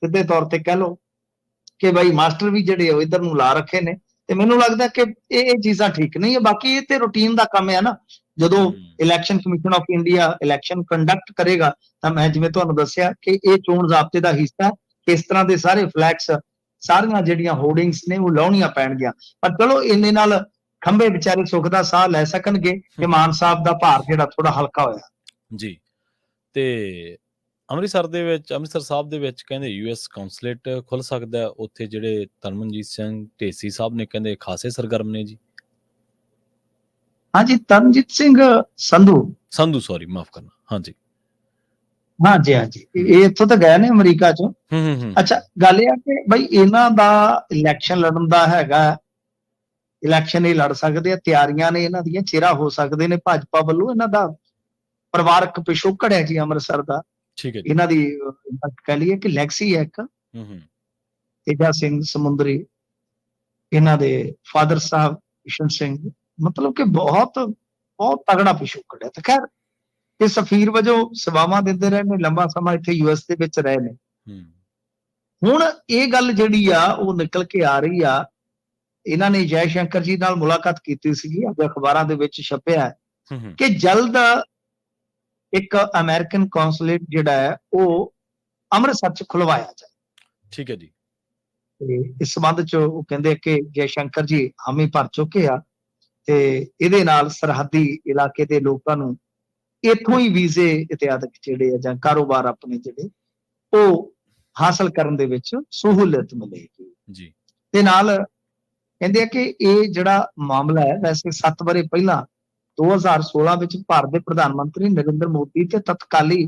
ਸਿੱਧੇ ਤੌਰ ਤੇ ਕਹਿ ਲਓ ਕਿ ਬਈ ਮਾਸਟਰ ਵੀ ਜਿਹੜੇ ਉਹ ਇੱਧਰ ਨੂੰ ਲਾ ਰੱਖੇ ਨੇ। ਤੇ ਮੈਨੂੰ ਲੱਗਦਾ ਕਿ ਇਹ ਚੀਜ਼ਾਂ ਠੀਕ ਨਹੀਂ ਹੈ। ਬਾਕੀ ਇਹ ਤੇ ਰੂਟੀਨ ਦਾ ਕੰਮ ਹੈ ਨਾ। ਜਦੋਂ election commission of India election conduct ਕਰੇਗਾ ਤਾਂ ਮੈਂ ਜਿਵੇਂ ਤੁਹਾਨੂੰ ਦੱਸਿਆ ਕਿ ਇਹ ਚੋਣ ਜ਼ਾਬਤੇ ਦਾ ਹਿੱਸਾ, ਇਸ ਤਰ੍ਹਾਂ ਦੇ ਸਾਰੇ ਫਲੈਕਸ, ਸਾਰੀਆਂ ਜਿਹੜੀਆਂ ਹੋਰਡਿੰਗਸ ਨੇ ਉਹ ਲਾਉਣੀਆਂ ਪੈਣਗੀਆਂ। ਪਰ ਚਲੋ ਇੰਨੇ ਨਾਲ ਖੰਭੇ ਵਿਚਾਰੇ ਸੁੱਖ ਦਾ ਸਾਹ ਲੈ ਸਕਣਗੇ ਕਿ ਮਾਨ ਸਾਹਿਬ ਦਾ ਭਾਰ ਜਿਹੜਾ ਥੋੜਾ ਹਲਕਾ ਹੋਇਆ ਜੀ। ਤੇ ਅੰਮ੍ਰਿਤਸਰ ਸਾਹਿਬ ਦੇ ਵਿੱਚ ਕਹਿੰਦੇ US ਕੌਂਸਲੇਟ ਖੁੱਲ ਸਕਦਾ ਹੈ। ਉੱਥੇ ਜਿਹੜੇ ਤਰਨਮਨਜੀਤ ਸਿੰਘ ਢੇਸੀ ਸਾਹਿਬ ਨੇ ਕਹਿੰਦੇ ਖਾਸੇ ਸਰਗਰਮ ਨੇ ਜੀ। ਹਾਂਜੀ, ਤਰਨਜੀਤ ਸਿੰਘ ਸੰਧੂ ਸੌਰੀ, ਮਾਫ ਕਰਨਾ। ਹਾਂਜੀ ਹਾਂਜੀ, ਇਹ ਇੱਥੋਂ ਤਾਂ ਗਏ ਨੇ ਅਮਰੀਕਾ ਚੋਂ। ਅੱਛਾ, ਗੱਲ ਇਹ ਆ ਕਿ ਬਈ ਇਹਨਾਂ ਦਾ ਇਲੈਕਸ਼ਨ ਲੜਨ ਦਾ ਹੈਗਾ, ਇਲੈਕਸ਼ਨ ਇਹ ਲੜ ਸਕਦੇ ਆ, ਤਿਆਰੀਆਂ ਨੇ ਇਹਨਾਂ ਦੀਆਂ, ਚਿਹਰਾ ਹੋ ਸਕਦੇ ਨੇ ਭਾਜਪਾ ਵੱਲੋਂ। ਇਹਨਾਂ ਦਾ ਪਰਿਵਾਰਕ ਪਿਛੋਕੜ ਹੈ ਜੀ ਅੰਮ੍ਰਿਤਸਰ ਦਾ, ਠੀਕ ਹੈ। ਇਹਨਾਂ ਦੀ ਕਹਿ ਲਈਏ ਕਿ ਲੈਗਸੀ ਹੈ ਇੱਕ। ਤੇਜਾ ਸਿੰਘ ਸਮੁੰਦਰੀ, ਇਹਨਾਂ ਦੇ ਫਾਦਰ ਸਾਹਿਬ ਕਿਸ਼ਨ ਸਿੰਘ, ਮਤਲਬ ਕਿ ਬਹੁਤ ਤਗੜਾ ਪਿਛੋਕੜ ਹੈ। ਤੇ ਖੈਰ ਇਹ ਸਫੀਰ ਵਜੋਂ ਸੇਵਾਵਾਂ ਦਿੰਦੇ ਰਹੇ ਨੇ, ਲੰਬਾ ਸਮਾਂ ਇੱਥੇ US ਦੇ ਵਿੱਚ ਰਹੇ ਨੇ। ਹੁਣ ਇਹ ਗੱਲ ਜਿਹੜੀ ਆ ਉਹ ਨਿਕਲ ਕੇ ਆ ਰਹੀ ਆ। ਇਹਨਾਂ ਨੇ ਜੈ ਸ਼ੰਕਰ ਜੀ ਨਾਲ ਮੁਲਾਕਾਤ ਕੀਤੀ ਸੀਗੀ, ਅੱਜ ਅਖਬਾਰਾਂ ਦੇ ਵਿੱਚ ਛਪਿਆ ਕਿ ਜਲਦ ਇੱਕ ਅਮਰੀਕਨ ਕੌਂਸੂਲੇਟ ਜਿਹੜਾ ਹੈ ਉਹ ਅੰਮ੍ਰਿਤਸਰ 'ਚ ਖੁਲਵਾਇਆ ਜਾਏ। ਠੀਕ ਹੈ ਜੀ। ਤੇ ਇਸ ਸੰਬੰਧ 'ਚ ਉਹ ਕਹਿੰਦੇ ਕਿ ਜੈ ਸ਼ੰਕਰ ਜੀ ਹਾਮੀ ਭਰ ਚੁੱਕੇ ਆ ਤੇ ਇਹਦੇ ਨਾਲ ਸਰਹੱਦੀ ਇਲਾਕੇ ਦੇ ਲੋਕਾਂ ਨੂੰ ਇੱਥੋਂ ਹੀ ਵੀਜ਼ੇ ਇਤਿਆਦਿਕ ਜਿਹੜੇ ਆ ਜਾਂ ਕਾਰੋਬਾਰ ਆਪਣੇ ਜਿਹੜੇ ਉਹ ਹਾਸਲ ਕਰਨ ਦੇ ਵਿੱਚ ਸਹੂਲਤ ਮਿਲੇਗੀ ਜੀ। ਤੇ ਨਾਲ ਕਹਿੰਦੇ ਆ ਕਿ ਇਹ ਜਿਹੜਾ ਮਾਮਲਾ ਹੈ, ਵੈਸੇ 7 ਵਰੇ ਪਹਿਲਾਂ 2016 ਵਿੱਚ ਭਾਰਤ ਦੇ ਪ੍ਰਧਾਨ ਮੰਤਰੀ ਨਰਿੰਦਰ ਮੋਦੀ ਤੇ ਤਤਕਾਲੀ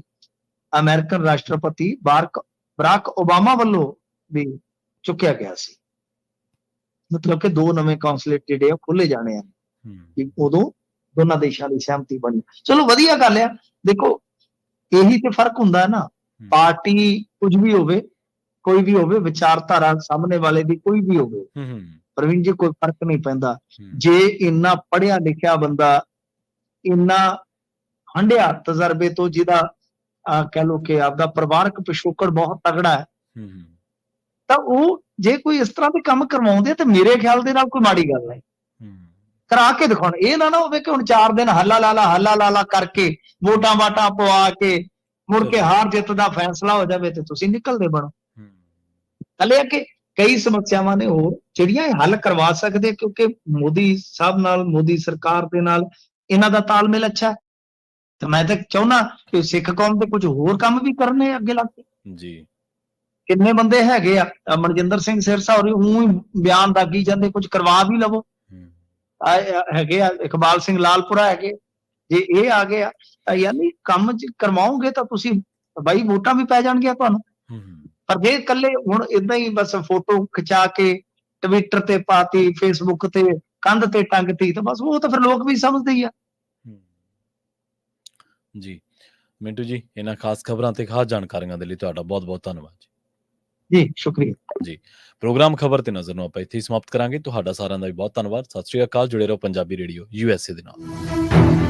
ਅਮਰੀਕਨ ਰਾਸ਼ਟਰਪਤੀ ਬਰਾਕ ਓਬਾਮਾ ਵੱਲੋਂ ਵੀ ਚੁੱਕਿਆ ਗਿਆ ਸੀ। ਮਤਲਬ ਕਿ 2 ਨਵੇਂ ਕੌਂਸੂਲੇਟ ਜਿਹੜੇ ਆ ਖੋਲੇ ਜਾਣੇ ਆ। ਉਦੋਂ ਦੋਨਾਂ ਦੇਸ਼ਾਂ ਦੀ ਸਹਿਮਤੀ ਬਣੀ। ਚਲੋ ਵਧੀਆ ਗੱਲ ਆ। ਦੇਖੋ ਇਹੀ ਤੇ ਫਰਕ ਹੁੰਦਾ ਹੈ ਨਾ, ਪਾਰਟੀ ਕੁਝ ਵੀ ਹੋਵੇ, ਕੋਈ ਵੀ ਹੋਵੇ, ਵਿਚਾਰਧਾਰਾ ਸਾਹਮਣੇ ਵਾਲੇ ਦੀ ਕੋਈ ਵੀ ਹੋਵੇ, ਪ੍ਰਵੀਨ ਜੀ ਕੋਈ ਫਰਕ ਨਹੀਂ ਪੈਂਦਾ। ਜੇ ਇੰਨਾ ਪੜ੍ਹਿਆ ਲਿਖਿਆ ਬੰਦਾ, ਇੰਨਾ ਹੰਢਿਆ ਤਜਰਬੇ ਤੋਂ, ਜਿਹਦਾ ਕਹਿ ਲਓ ਕਿ ਆਪਦਾ ਪਰਿਵਾਰਕ ਪਿਛੋਕੜ ਬਹੁਤ ਤਗੜਾ ਹੈ, ਤਾਂ ਉਹ ਜੇ ਕੋਈ ਇਸ ਤਰ੍ਹਾਂ ਦੇ ਕੰਮ ਕਰਵਾਉਂਦੇ ਤੇ ਮੇਰੇ ਖਿਆਲ ਦੇ ਨਾਲ ਕੋਈ ਮਾੜੀ ਗੱਲ ਨਹੀਂ। ਕਰਾ ਕੇ ਦਿਖਾਉਣ। ਇਹ ਨਾ ਹੋਵੇ ਕਿ ਹੁਣ 4 ਦਿਨ ਹੱਲਾ ਲਾਲਾ ਕਰਕੇ ਵੋਟਾਂ ਵਾਟਾਂ ਪਵਾ ਕੇ ਮੁੜ ਕੇ ਹਾਰ ਜਿੱਤ ਦਾ ਫੈਸਲਾ ਹੋ ਜਾਵੇ ਤੇ ਤੁਸੀਂ ਨਿਕਲਦੇ ਬਣੋ। ਗੱਲ ਇਹ ਕਿ ਕਈ ਸਮੱਸਿਆਵਾਂ ਨੇ ਹੋਰ ਜਿਹੜੀਆਂ ਇਹ ਹੱਲ ਕਰਵਾ ਸਕਦੇ, ਕਿਉਂਕਿ ਮੋਦੀ ਸਾਹਿਬ ਨਾਲ, ਮੋਦੀ ਸਰਕਾਰ ਦੇ ਨਾਲ ਇਹਨਾਂ ਦਾ ਤਾਲਮੇਲ ਅੱਛਾ। ਤੇ ਮੈਂ ਤਾਂ ਚਾਹੁੰਦਾ ਕਿ ਸਿੱਖ ਕੌਮ ਦੇ ਕੁਝ ਹੋਰ ਕੰਮ ਵੀ ਕਰਨੇ ਅੱਗੇ ਲੱਗ ਕੇ ਜੀ। ਕਿੰਨੇ ਬੰਦੇ ਹੈਗੇ ਆ, ਮਨਜਿੰਦਰ ਸਿੰਘ ਸਿਰਸਾ ਹੋਰੀ ਊਂ ਹੀ ਬਿਆਨ ਦਾਗੀ ਜਾਂਦੇ, ਕੁਝ ਕਰਵਾ ਵੀ ਲਵੋ। ਹੈਗੇ ਆ ਇਕਬਾਲ ਸਿੰਘ ਲਾਲਪੁਰਾ ਹੈਗੇ। ਜੇ ਇਹ ਆ ਗਏ ਆ ਤਾਂ ਯਾਨੀ ਕੰਮ ਕਰਵਾਓਗੇ ਤਾਂ ਤੁਸੀਂ ਬਾਈ ਵੋਟਾਂ ਵੀ ਪੈ ਜਾਣਗੀਆਂ ਤੁਹਾਨੂੰ। ਪਰ ਜੇ ਇਕੱਲੇ ਹੁਣ ਏਦਾਂ ਹੀ ਬਸ ਫੋਟੋ ਖਿਚਾ ਕੇ ਟਵਿੱਟਰ ਤੇ ਪਾਤੀ, ਫੇਸਬੁੱਕ ਤੇ ਕੰਧ ਤੇ ਟੰਗਤੀ, ਤਾਂ ਬਸ ਉਹ ਤਾਂ ਫਿਰ ਲੋਕ ਵੀ ਸਮਝਦੇ ਹੀ ਆ। ਜੀ ਮਿੰਟੂ ਜੀ, ਇਹਨਾਂ ਖਾਸ ਖਬਰਾਂ ਤੇ ਖਾਸ ਜਾਣਕਾਰੀਆਂ ਦੇ ਲਈ ਤੁਹਾਡਾ ਬਹੁਤ ਬਹੁਤ ਧੰਨਵਾਦ ਜੀ। ਸ਼ੁਕਰੀਆ ਜੀ। ਪ੍ਰੋਗਰਾਮ ਖਬਰ ਤੇ ਨਜ਼ਰ ਨੂੰ ਆਪਾਂ ਇੱਥੇ ਹੀ ਸਮਾਪਤ ਕਰਾਂਗੇ। ਤੁਹਾਡਾ ਸਾਰਿਆਂ ਦਾ ਵੀ ਬਹੁਤ ਧੰਨਵਾਦ। ਸਤਿ ਸ਼੍ਰੀ ਅਕਾਲ। ਜੁੜੇ ਰਹੋ ਪੰਜਾਬੀ ਰੇਡੀਓ USA ਦੇ ਨਾਲ।